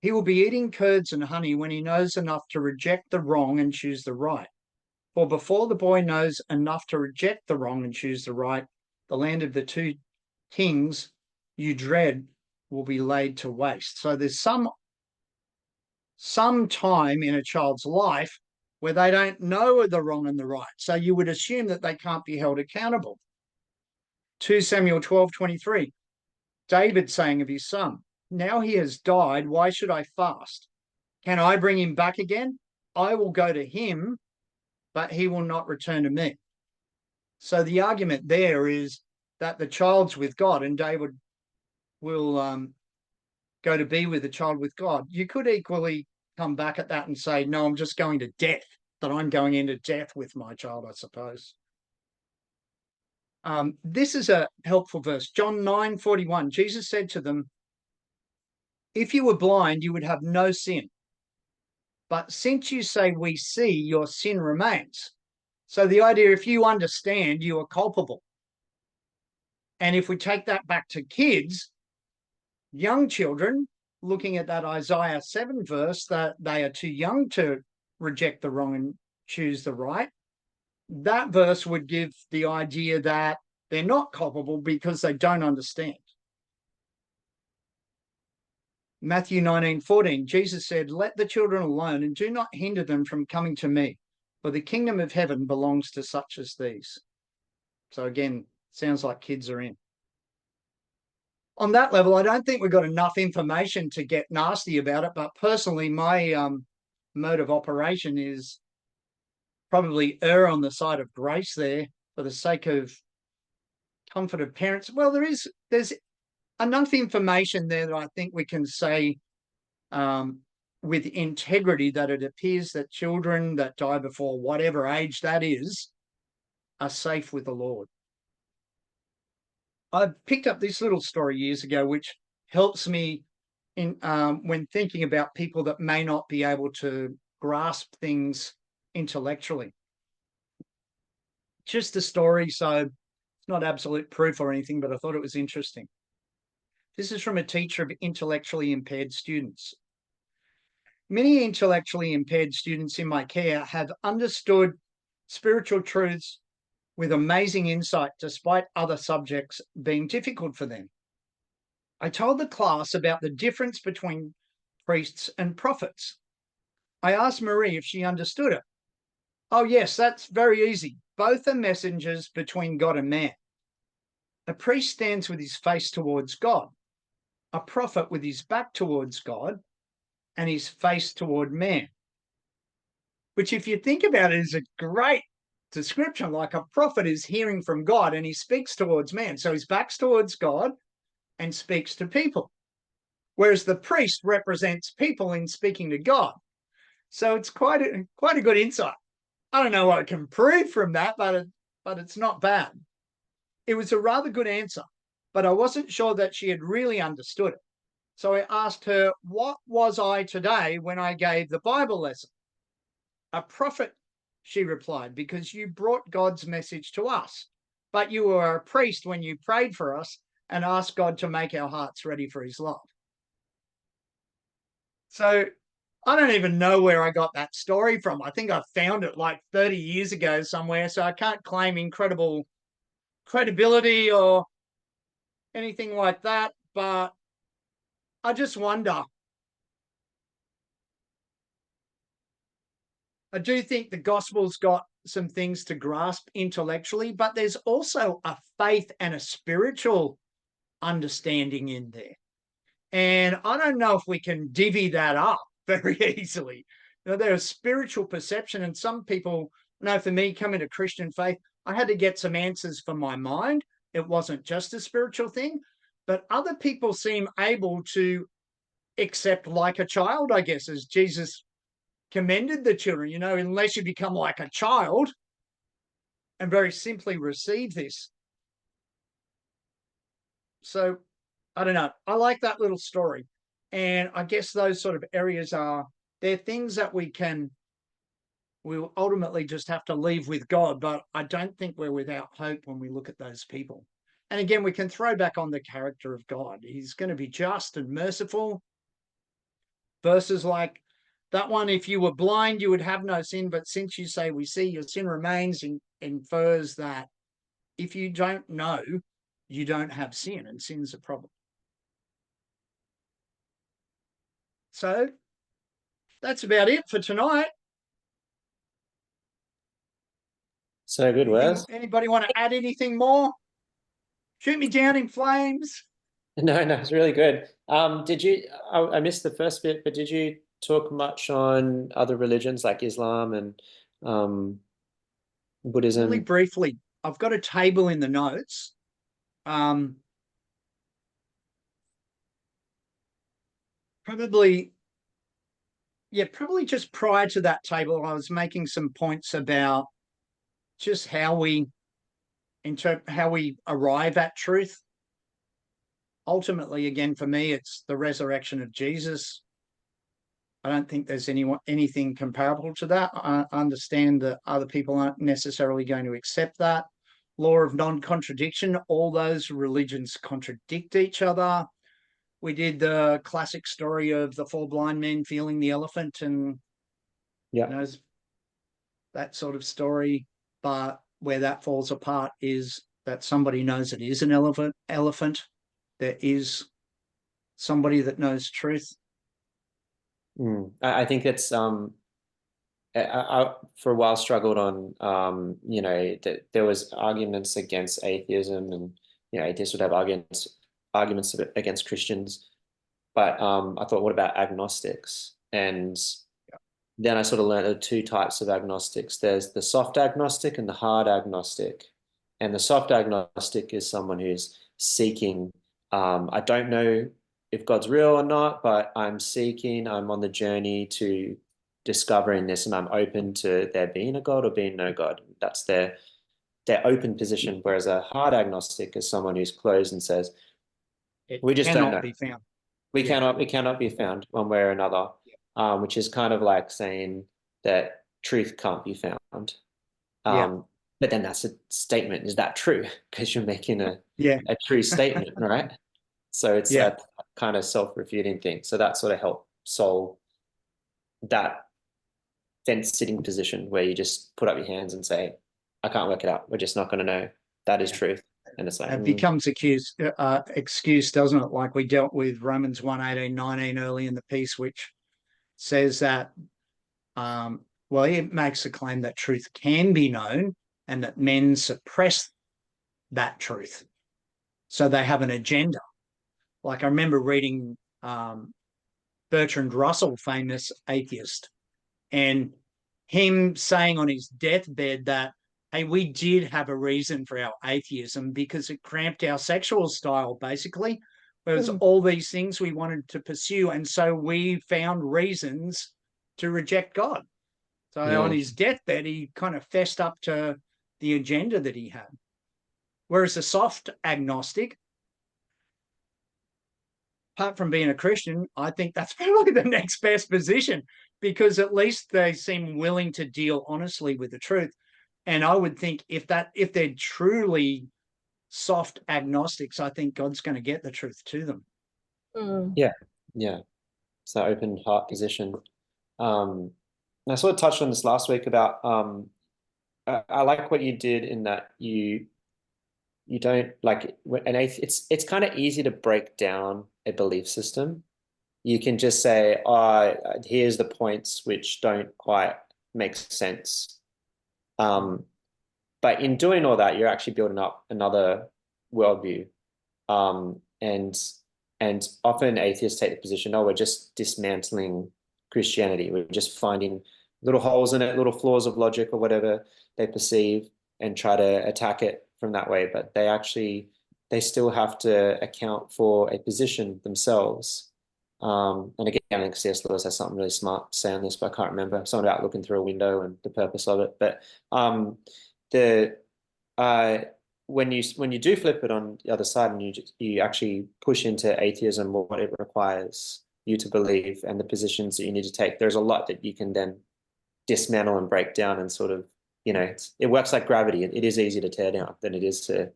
He will be eating curds and honey when he knows enough to reject the wrong and choose the right. For before the boy knows enough to reject the wrong and choose the right, the land of the two kings you dread will be laid to waste. So there's some time in a child's life where they don't know the wrong and the right. So you would assume that they can't be held accountable. 2 Samuel 12:23, David saying of his son, now he has died, why should I fast? Can I bring him back again? I will go to him, but he will not return to me. So the argument there is that the child's with God and David will go to be with the child with God. You could equally come back at that and say, no, I'm just going to death, that I'm going into death with my child, I suppose. This is a helpful verse. John 9:41, Jesus said to them, if you were blind, you would have no sin. But since you say we see, your sin remains. So the idea, if you understand, you are culpable. And if we take that back to kids, young children, looking at that Isaiah 7 verse, that they are too young to reject the wrong and choose the right, that verse would give the idea that they're not culpable because they don't understand. Matthew 19:14, Jesus said, let the children alone and do not hinder them from coming to me, for the kingdom of heaven belongs to such as these. So again, sounds like kids are in. On that level, I don't think we've got enough information to get nasty about it, but personally, my mode of operation is probably err on the side of grace there for the sake of comfort of parents. Well, there's enough information there that I think we can say with integrity that it appears that children that die before whatever age that is are safe with the Lord. I picked up this little story years ago, which helps me in when thinking about people that may not be able to grasp things intellectually. Just a story, so it's not absolute proof or anything, but I thought it was interesting. This is from a teacher of intellectually impaired students. Many intellectually impaired students in my care have understood spiritual truths with amazing insight, despite other subjects being difficult for them. I told the class about the difference between priests and prophets. I asked Marie if she understood it. Oh, yes, that's very easy. Both are messengers between God and man. A priest stands with his face towards God, a prophet with his back towards God and his face toward man. Which, if you think about it, is a great description. Like a prophet is hearing from God and he speaks towards man. So his back's towards God and speaks to people. Whereas the priest represents people in speaking to God. So it's quite a good insight. I don't know what I can prove from that, but it's not bad. It was a rather good answer, but I wasn't sure that she had really understood it. So I asked her, what was I today when I gave the Bible lesson? A prophet, she replied, because you brought God's message to us. But you were a priest when you prayed for us and asked God to make our hearts ready for his love. So I don't even know where I got that story from. I think I found it like 30 years ago somewhere, so I can't claim incredible credibility or anything like that. But I just wonder. I do think the gospel's got some things to grasp intellectually, but there's also a faith and a spiritual understanding in there. And I don't know if we can divvy that up very easily. You know, there's spiritual perception, and some people, you know, for me, coming to Christian faith, I had to get some answers for my mind. It wasn't just a spiritual thing, but other people seem able to accept like a child, I guess, as Jesus commended the children, unless you become like a child and very simply receive this. So I don't know. I like that little story. And I guess those sort of areas they're things that we'll ultimately just have to leave with God. But I don't think we're without hope when we look at those people. And again, we can throw back on the character of God. He's going to be just and merciful. Verses like that one, if you were blind, you would have no sin. But since you say we see, your sin remains, infers that if you don't know, you don't have sin, and sin's a problem. So that's about it for tonight. So good, Wes. Anybody want to add anything more? Shoot me down in flames. No, it's really good. Did you? I missed the first bit, but did you talk much on other religions like Islam and Buddhism? Really briefly, I've got a table in the notes. Probably just prior to that table, I was making some points about just how we arrive at truth. Ultimately, again, for me, it's the resurrection of Jesus. I don't think there's anything comparable to that. I understand that other people aren't necessarily going to accept that. Law of non-contradiction, all those religions contradict each other. We did the classic story of the four blind men feeling the elephant and that sort of story. But where that falls apart is that somebody knows it is an elephant. There is somebody that knows truth. I think it's I for a while struggled on that there was arguments against atheism, and atheists would have arguments against Christians, but I thought, what about agnostics? And then I sort of learned there are two types of agnostics. There's the soft agnostic and the hard agnostic. And the soft agnostic is someone who's seeking, I don't know if God's real or not, but I'm seeking, I'm on the journey to discovering this, and I'm open to there being a God or being no God. That's their open position. Whereas a hard agnostic is someone who's closed and says, we just don't know. Be found. We cannot be found one way or another, which is kind of like saying that truth can't be found. But then that's a statement. Is that true? Because you're making a true statement, right? So it's a kind of self-refuting thing. So that sort of helped solve that fence-sitting position where you just put up your hands and say, I can't work it out. We're just not going to know. That is truth. And it's like, it becomes excuse, doesn't it? Like we dealt with Romans 1:18-19 early in the piece, which says that, it makes a claim that truth can be known and that men suppress that truth. So they have an agenda. Like I remember reading Bertrand Russell, famous atheist, and him saying on his deathbed that, hey, we did have a reason for our atheism because it cramped our sexual style, basically. There was all these things we wanted to pursue, and so we found reasons to reject God. So on his deathbed, he kind of fessed up to the agenda that he had. Whereas a soft agnostic, apart from being a Christian, I think that's probably the next best position, because at least they seem willing to deal honestly with the truth. And I would think if they're truly soft agnostics, I think God's going to get the truth to them. Yeah. It's that open heart position. And I sort of touched on this last week about I like what you did in that you don't like it's kind of easy to break down a belief system. You can just say, here's the points which don't quite make sense. But in doing all that, you're actually building up another worldview. And often atheists take the position, we're just dismantling Christianity. We're just finding little holes in it, little flaws of logic or whatever they perceive, and try to attack it from that way. But they still have to account for a position themselves. And again, I think C.S. Lewis has something really smart to say on this, but I can't remember. Something about looking through a window and the purpose of it. But the uh, when you do flip it on the other side and you actually push into atheism, what it requires you to believe and the positions that you need to take, there's a lot that you can then dismantle and break down and sort of, it works like gravity. It is easier to tear down than it is to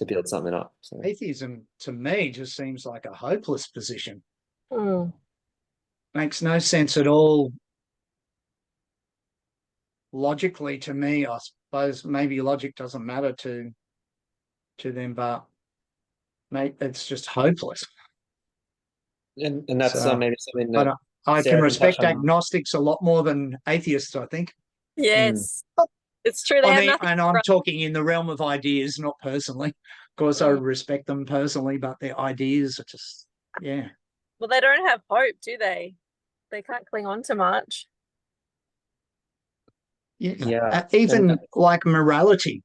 build something up. So. Atheism to me just seems like a hopeless position. Mm. Makes no sense at all logically to me. I suppose maybe logic doesn't matter to them, but mate, it's just hopeless. And that's So, maybe something but that I can Sarah can touch respect on. agnostics a lot more than atheists, I think. Yes, it's true. They I have mean, nothing. and I'm talking in the realm of ideas, not personally. Of course, I respect them personally, but their ideas are just, yeah. Well, they don't have hope, do they? They can't cling on to much. Yeah. Even like morality,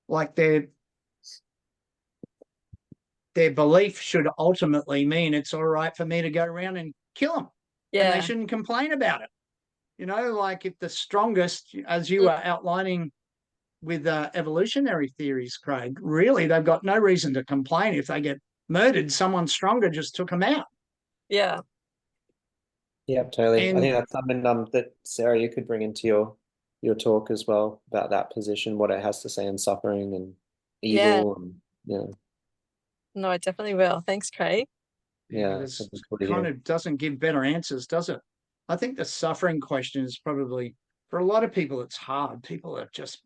like their belief should ultimately mean it's all right for me to go around and kill them, and they Yeah. shouldn't complain about it. Like if the strongest, as you are outlining with evolutionary theories, Craig, really they've got no reason to complain if they get murdered. Someone stronger just took them out. Yeah. Yeah, totally. I And think that's something that Sarah, you could bring into your talk as well about that position, what it has to say on suffering and Yeah. evil, and No, I definitely will. Thanks, Craig. yeah, this something cool to kind hear. of doesn't give better answers, does it? I think the suffering question is probably, for a lot of people, it's hard. People have just,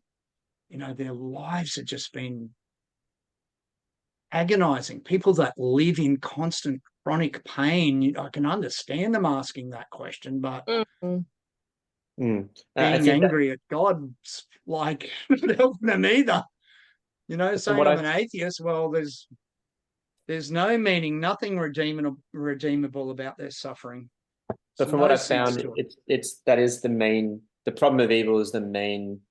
their lives have just been agonizing. People that live in constant chronic pain, I can understand them asking that question, but Mm. I being think that angry at God's like helping them either. from Saying what I'm I an atheist, well, there's no meaning, nothing redeemable about their suffering. but There's from what no I sense found, to it. it's that is the problem of evil is the main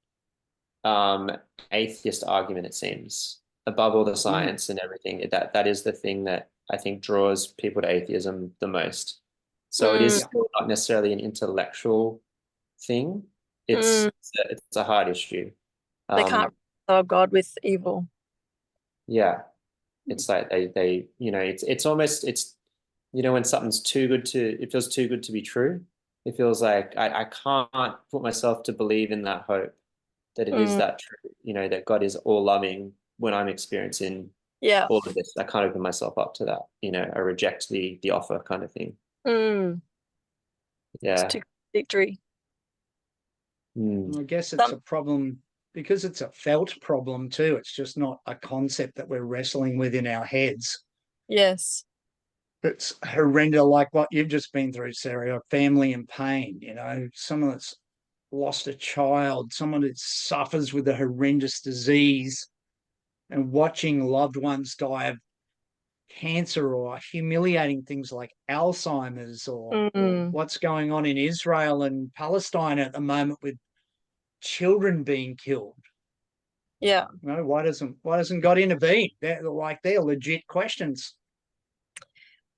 um atheist argument, it seems, above all the science and everything. That is the thing that I think draws people to atheism the most. So it is Mm. still not necessarily an intellectual thing. Mm. It's a hard issue. They can't solve God with evil. Yeah, it's like they it's almost when something's too good it feels too good to be true. It feels like I can't put myself to believe in that hope that it is Mm. that true, that God is all loving when I'm experiencing Yeah. all of this. I can't open myself up to that. I reject the offer kind of thing. Mm. It's Yeah. too contradictory. I guess it's Some, a problem because it's a felt problem too. It's just not a concept that we're wrestling with in our heads. yes. It's horrendous, like what you've just been through, Sarah, family and pain, someone that's lost a child, someone that suffers with a horrendous disease, and watching loved ones die of cancer or humiliating things like Alzheimer's or Mm. what's going on in Israel and Palestine at the moment with children being killed. Yeah. Why doesn't God intervene? They're legit questions.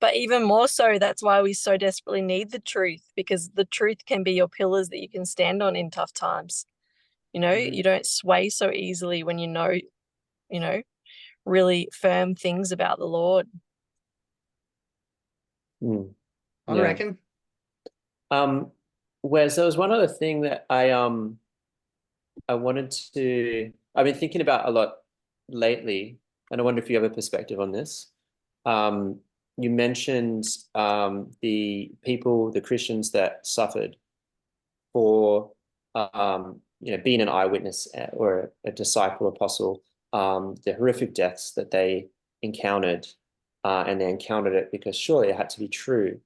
But even more so, that's why we so desperately need the truth, because the truth can be your pillars that you can stand on in tough times. You don't sway so easily when you know, really firm things about the Lord. I Yeah. reckon. Whereas there was one other thing that I've been thinking about a lot lately, and I wonder if you have a perspective on this. You mentioned the Christians that suffered for being an eyewitness or a disciple apostle, the horrific deaths that they encountered, and they encountered it because surely it had to be true.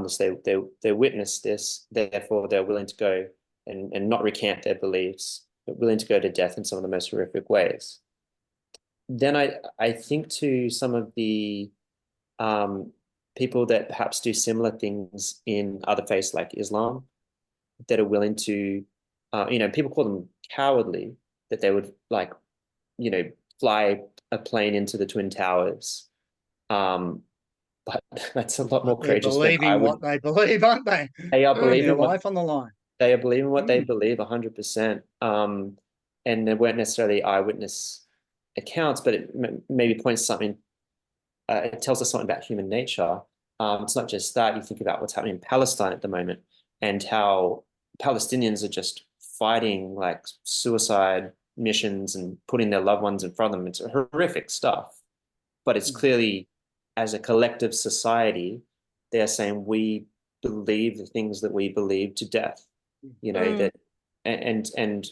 So they witnessed this, therefore they're willing to go and not recant their beliefs, but willing to go to death in some of the most horrific ways. Then I think to some of the people that perhaps do similar things in other faiths like Islam, that are willing to, people call them cowardly, that they would fly a plane into the Twin Towers, but that's a lot more They're courageous than I believing would. what they believe, aren't they? They are Putting their believing what life on the line. they are believing what they Mm, believe 100%. And there weren't necessarily eyewitness accounts, but it maybe points something. It tells us something about human nature. It's not just that. You think about what's happening in Palestine at the moment and how Palestinians are just fighting like suicide missions and putting their loved ones in front of them. It's horrific stuff. But it's mm, clearly, as a collective society, they're saying we believe the things that we believe to death. You know, Mm. that and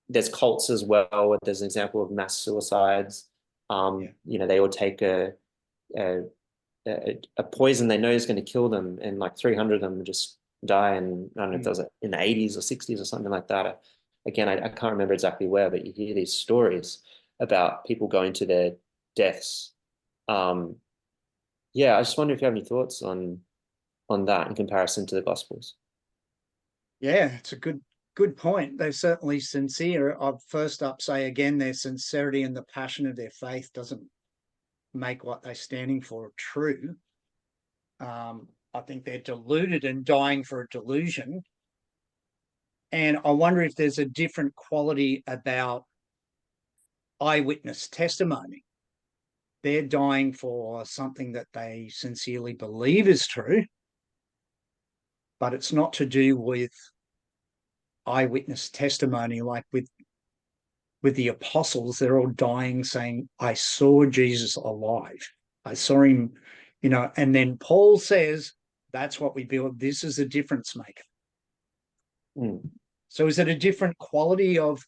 there's cults as well. There's an example of mass suicides. yeah. You know, they all take a, a poison they know is going to kill them, and like 300 of them just die. And I don't know if that Mm, was in the 80s or 60s or something like that. Again, I can't remember exactly where, but you hear these stories about people going to their deaths. Um, yeah, I just wonder if you have any thoughts on that in comparison to the Gospels. yeah, it's a good point. They're certainly sincere. I'd first up say again, their sincerity and the passion of their faith doesn't make what they're standing for true. I think they're deluded and dying for a delusion. And I wonder if there's a different quality about eyewitness testimony. They're dying for something that they sincerely believe is true, but it's not to do with eyewitness testimony like with the apostles. They're all dying saying, I saw Jesus alive. I saw him, and then Paul says, that's what we build. This is a difference maker. Mm. So is it a different quality of,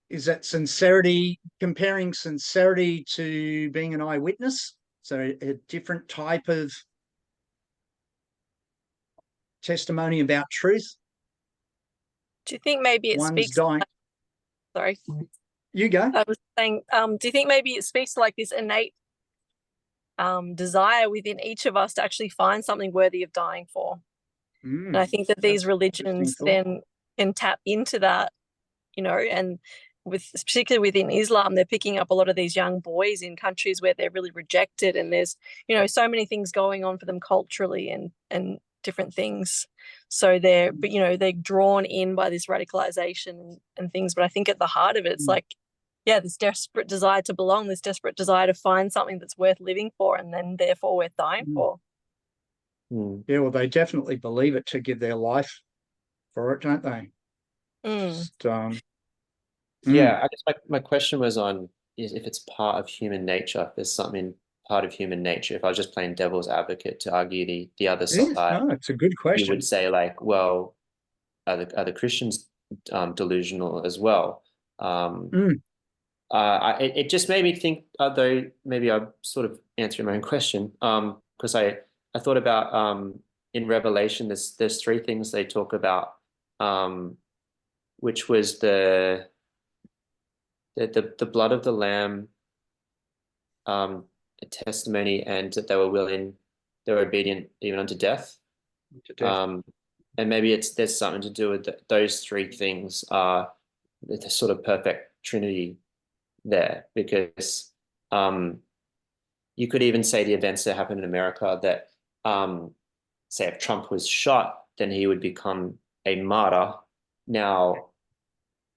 is that sincerity, comparing sincerity to being an eyewitness? So a different type of testimony about truth. Do you think maybe it One's speaks? dying. Sorry, You go. I was saying. Do you think maybe it speaks to like this innate desire within each of us to actually find something worthy of dying for? And I think that these That's an interesting religions thought. then can tap into that, and with particularly within Islam, they're picking up a lot of these young boys in countries where they're really rejected, and there's so many things going on for them culturally and different things. So they're drawn in by this radicalization and things. But I think at the heart of it, it's like, yeah, this desperate desire to belong, this desperate desire to find something that's worth living for, and then therefore worth dying for. Mm. Yeah, well, they definitely believe it to give their life for it, don't they? Mm. Just, Yeah, I guess my question was on is if it's part of human nature, if there's something part of human nature. If I was just playing devil's advocate to argue the other yeah, side, no, it's a good you would question. say like, well, are the Christians delusional as well? Um, Mm, it just made me think, though maybe I'm sort of answering my own question, because I thought about in Revelation, there's three things they talk about, which was the blood of the lamb, um, a testimony, and that they were obedient even unto death. to death. Um, and maybe there's something to do with those three things are the sort of perfect trinity there, because you could even say the events that happened in America that say if Trump was shot, then he would become a martyr. Now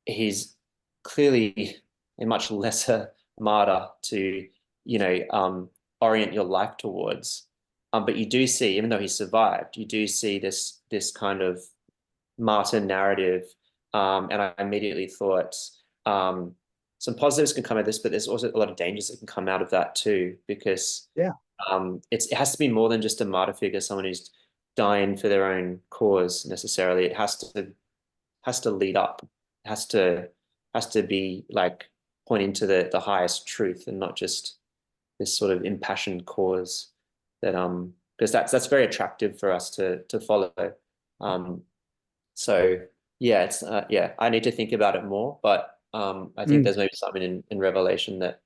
he's clearly a much lesser martyr to, orient your life towards. But you do see, even though he survived, you do see this kind of martyr narrative. And I immediately thought some positives can come out of this, but there's also a lot of dangers that can come out of that too, because Yeah. it has to be more than just a martyr figure, someone who's dying for their own cause necessarily. It has to lead up, has to be like pointing to the highest truth and not just this sort of impassioned cause that because that's very attractive for us to follow. Um, so yeah, it's yeah, I need to think about it more, but I think Mm, there's maybe something in Revelation that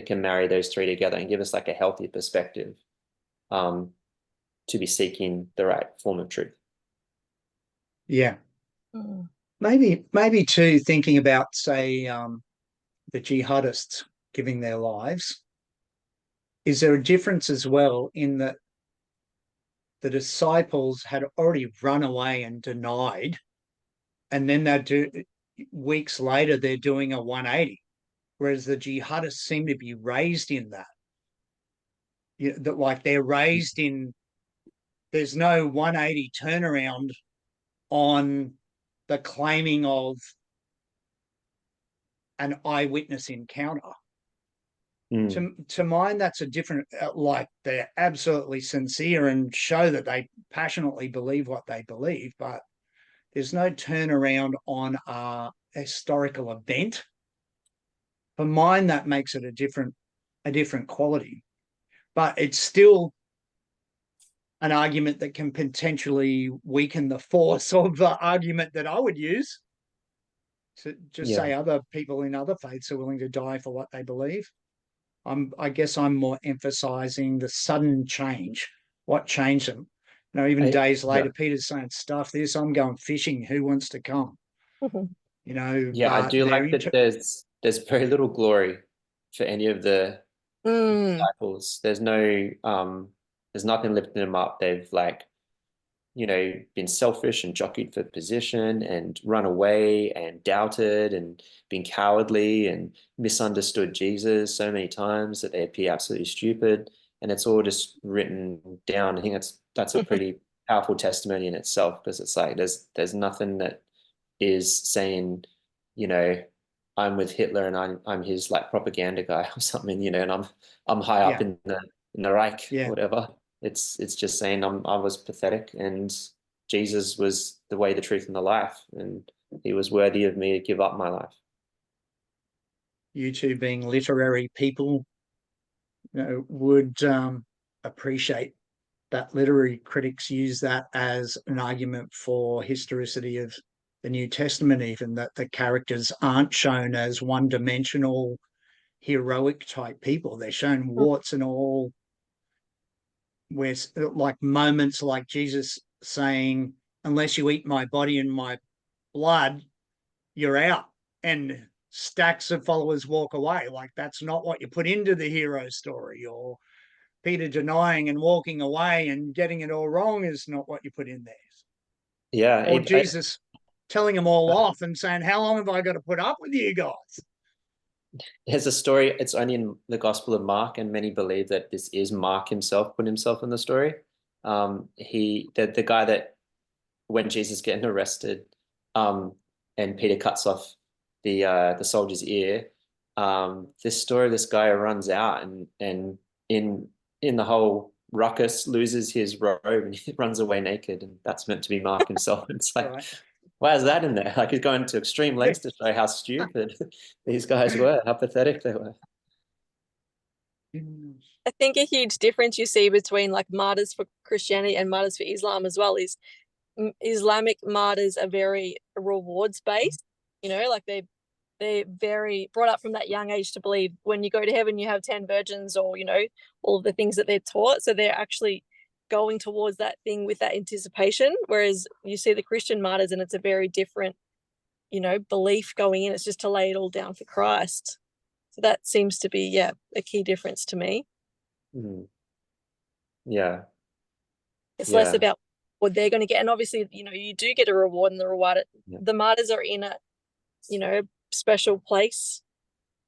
can marry those three together and give us like a healthy perspective um, to be seeking the right form of truth. yeah. Mm. Maybe too, thinking about, say, the jihadists giving their lives. is there a difference as well in that the disciples had already run away and denied, and then weeks later they're doing a 180, whereas the jihadists seem to be raised in that. That like they're raised in, there's no 180 turnaround on the claiming of an eyewitness encounter. To mine, that's a different, like they're absolutely sincere and show that they passionately believe what they believe, but there's no turnaround on a historical event. For mine, that makes it a different quality, but it's still an argument that can potentially weaken the force of the argument that I would use to just say other people in other faiths are willing to die for what they believe. I guess I'm more emphasizing the sudden change. What changed them? Even days later, Peter's saying, "Stuff this. I'm going fishing. Who wants to come?" Yeah, I do like that. There's very little glory for any of the disciples. There's nothing lifting them up. They've been selfish and jockeyed for position and run away and doubted and been cowardly and misunderstood Jesus so many times that they appear absolutely stupid. And it's all just written down. I think that's a pretty powerful testimony in itself, because it's like there's nothing that is saying, I'm with Hitler and I'm his like propaganda guy or something, and I'm high up in the Reich, whatever. It's just saying I was pathetic and Jesus was the way, the truth, and the life, and he was worthy of me to give up my life. You two being literary people, would appreciate that literary critics use that as an argument for historicity of the New Testament, even that the characters aren't shown as one-dimensional heroic type people. They're shown warts and all, where like moments like Jesus saying, "Unless you eat my body and my blood, you're out," and stacks of followers walk away. Like, that's not what you put into the hero story. Or Peter denying and walking away and getting it all wrong is not what you put in there. Yeah. Or Jesus telling them all off and saying, "How long have I got to put up with you guys?" There's a story, it's only in the Gospel of Mark, and many believe that this is Mark himself put himself in the story. The guy that, when Jesus getting arrested, and Peter cuts off the soldier's ear, this story, this guy runs out and in the whole ruckus loses his robe and he runs away naked, and that's meant to be Mark himself. It's like, right. Why is that in there? Like, he's going to extreme lengths to show how stupid these guys were, how pathetic they were. I think a huge difference you see between like martyrs for Christianity and martyrs for Islam as well is Islamic martyrs are very rewards based. Like they're very brought up from that young age to believe when you go to heaven you have 10 virgins, or all of the things that they're taught. So they're actually going towards that thing with that anticipation, whereas you see the Christian martyrs and it's a very different belief going in. It's just to lay it all down for Christ. So that seems to be a key difference to me. Yeah, it's less about what they're going to get, and obviously you do get a reward, and the martyrs are in a special place.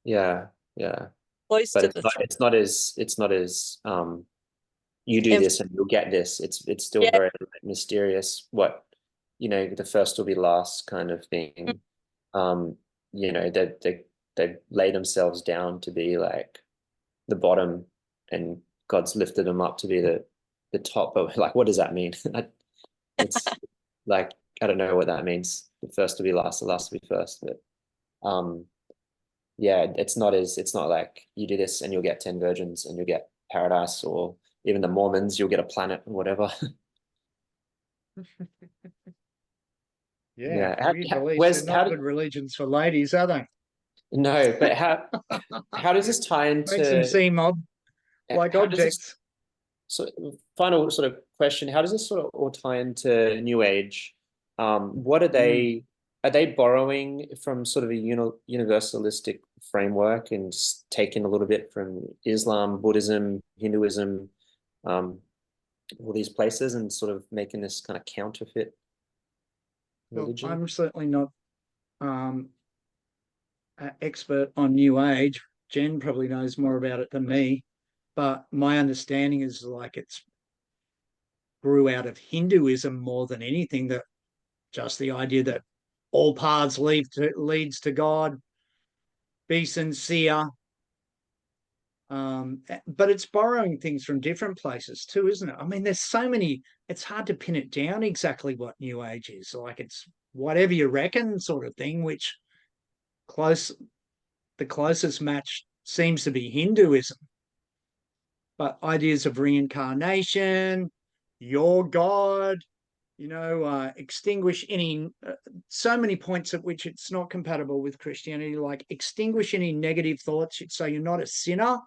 Close but to it's not as you do this and you'll get this. It's still very mysterious. What the first will be last kind of thing. They lay themselves down to be like the bottom, and God's lifted them up to be the top. But like, what does that mean? It's like, I don't know what that means. The first will be last, the last will be first. But it's not like you do this and you'll get 10 virgins and you'll get paradise, or even the Mormons, you'll get a planet or whatever. Beliefs are not good religions for ladies, are they? No, but how does this tie into? Makes them seem like objects. So, final sort of question: how does this sort of all tie into New Age? What are they? are they borrowing from sort of a universalistic framework and taking a little bit from Islam, Buddhism, Hinduism, all these places, and sort of making this kind of counterfeit Well, religion? I'm certainly not an expert on New Age. Jen probably knows more about it than me, but my understanding is like it's grew out of Hinduism more than anything. That just the idea that all paths leads to God. Be sincere. But it's borrowing things from different places too, isn't it? I mean, there's so many. It's hard to pin it down exactly what New Age is. Like it's whatever you reckon, sort of thing. Which close the closest match seems to be Hinduism. But ideas of reincarnation, your God, extinguish any so many points at which it's not compatible with Christianity, like extinguish any negative thoughts. So you're not a sinner,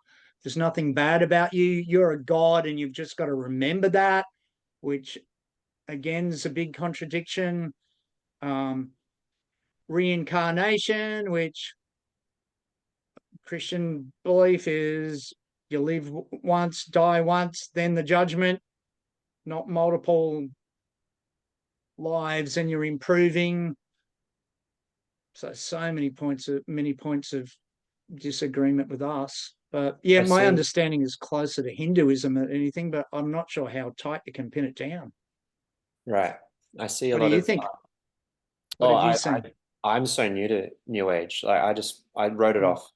there's nothing bad about you, you're a God, and you've just got to remember that, which again is a big contradiction. Reincarnation, which Christian belief is you live once, die once, then the judgment, not multiple lives, and you're improving. So many points of disagreement with us. But yeah, I my see. understanding is closer to Hinduism than anything, but I'm not sure how tight you can pin it down. Right. I see a What do lot you of think? What oh, did you say? I'm so new to New Age. Like I wrote it Mm. off.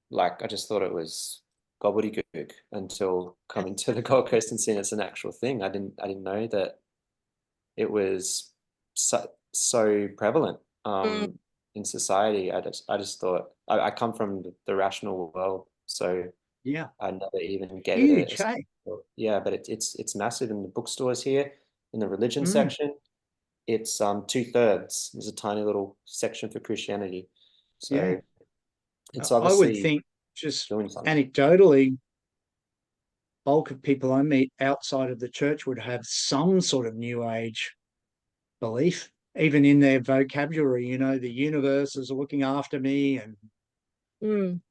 Like I just thought it was gobbledygook until coming to the Gold Coast and seeing it's an actual thing. I didn't know that it was so prevalent Mm, in society. I just thought I come from the rational world, so Yeah, I never even gave it huge. a Hey, yeah, but it's massive in the bookstores here, in the religion mm. section. It's 2/3. There's a tiny little section for Christianity. Yeah, So it's I would obviously think just doing something. anecdotally, bulk of people I meet outside of the church would have some sort of New Age belief, even in their vocabulary. The universe is looking after me, and mm.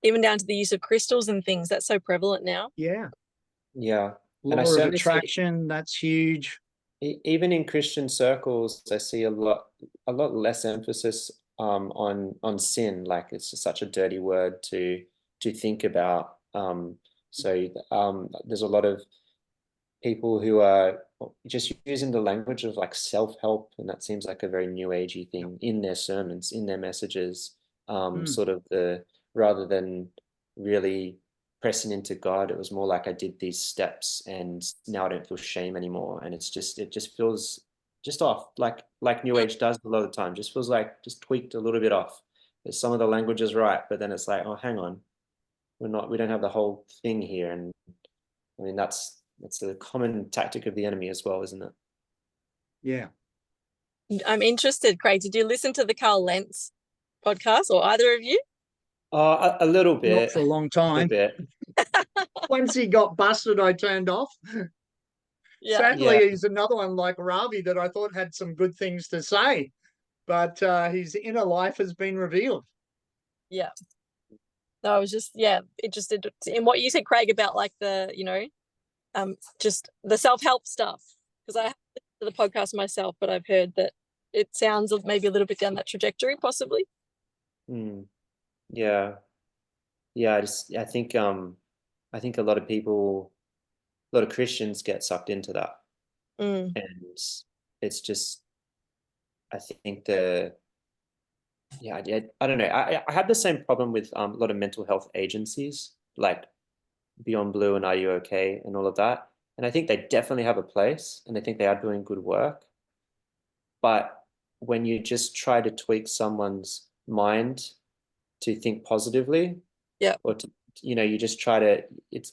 Even down to the use of crystals and things that's so prevalent now. yeah, Yeah. And I law of certainly see attraction, that's huge. even in Christian circles, I see a lot less emphasis on sin. Like it's just such a dirty word to think about. So there's a lot of people who are just using the language of like self-help, and that seems like a very new agey thing in their sermons, in their messages, Mm, sort of the rather than really pressing into God, it was more like I did these steps and now I don't feel shame anymore. And it just feels just off, like New Age does a lot of the time, just feels like just tweaked a little bit off. There's some of the language is right, but then it's like, oh, hang on, we don't have the whole thing here. And I mean, that's a common tactic of the enemy as well, isn't it? yeah, I'm interested, Craig. Did you listen to the Carl Lentz podcast or either of you? A little not bit, for a long a little time. bit. Once he got busted, I turned off. Yeah. Yeah, Sadly, he's another one like Ravi that I thought had some good things to say, but his inner life has been revealed. Yeah. No, I was just, yeah, interested in what you said, Craig, about like just the self-help stuff. Because I haven't listened to the podcast myself, but I've heard that it sounds maybe a little bit down that trajectory, possibly. mm, yeah, yeah. I think a lot of people, a lot of Christians get sucked into that, Mm, and it's just, I think the yeah, I don't know. I have the same problem with a lot of mental health agencies like Beyond Blue and Are You Okay and all of that. And I think they definitely have a place, and I think they are doing good work. But when you just try to tweak someone's mind to think positively, yeah. or you just try to, it's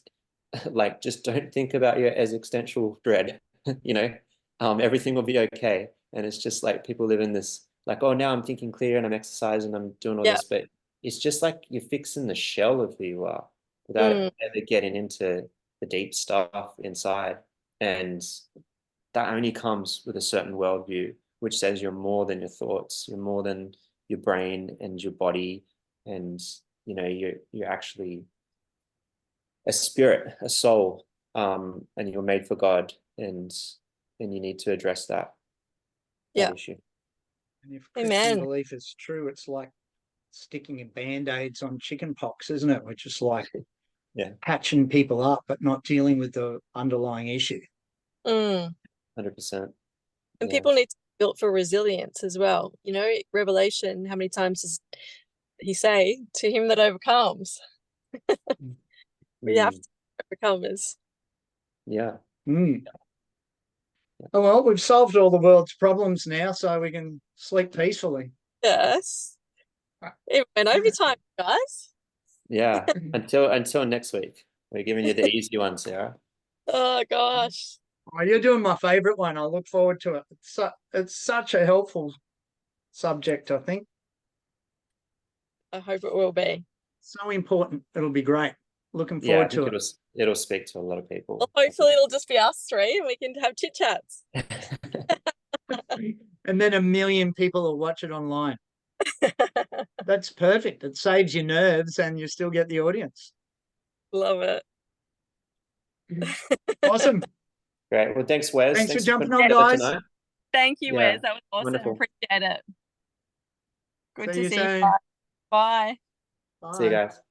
like, just don't think about your existential dread, you know, everything will be okay. And it's just like people live in this, like, oh, now I'm thinking clear and I'm exercising, I'm doing all Yeah. this, but it's just like you're fixing the shell of who you are without Mm, ever getting into the deep stuff inside. And that only comes with a certain worldview which says you're more than your thoughts, you're more than your brain and your body, and you know, you're actually a spirit, a soul, and you're made for God, and you need to address that Yeah. issue. And if Christian Amen. belief is true, it's like sticking band-aids on chicken pox, isn't it? Which is like Yeah. patching people up, but not dealing with the underlying issue. 100%. And Yeah. people need to be built for resilience as well. You know, Revelation, how many times does he say, to him that overcomes? We have to be overcomers. Yeah. Mm. Oh, well, we've solved all the world's problems now, so we can sleep peacefully. Yes. It went over time, guys. Yeah. Until next week. We're giving you the easy one, Sarah. Oh gosh. Oh, you're doing my favourite one. I look forward to it. It's such a helpful subject, I think. I hope it will be. So important. It'll be great. Looking Yeah, I forward think to it. it'll speak to a lot of people. Well, hopefully it'll just be us three and we can have chit chats. And then 1 million people will watch it online. That's perfect. It saves your nerves and you still get the audience. Love it. Awesome. Great. Well, thanks, Wes. Thanks for jumping putting on, it together guys. tonight. Thank you, Yeah, Wes. That was awesome. wonderful. Appreciate it. Good See to you see you. soon. Bye. See you Bye. guys.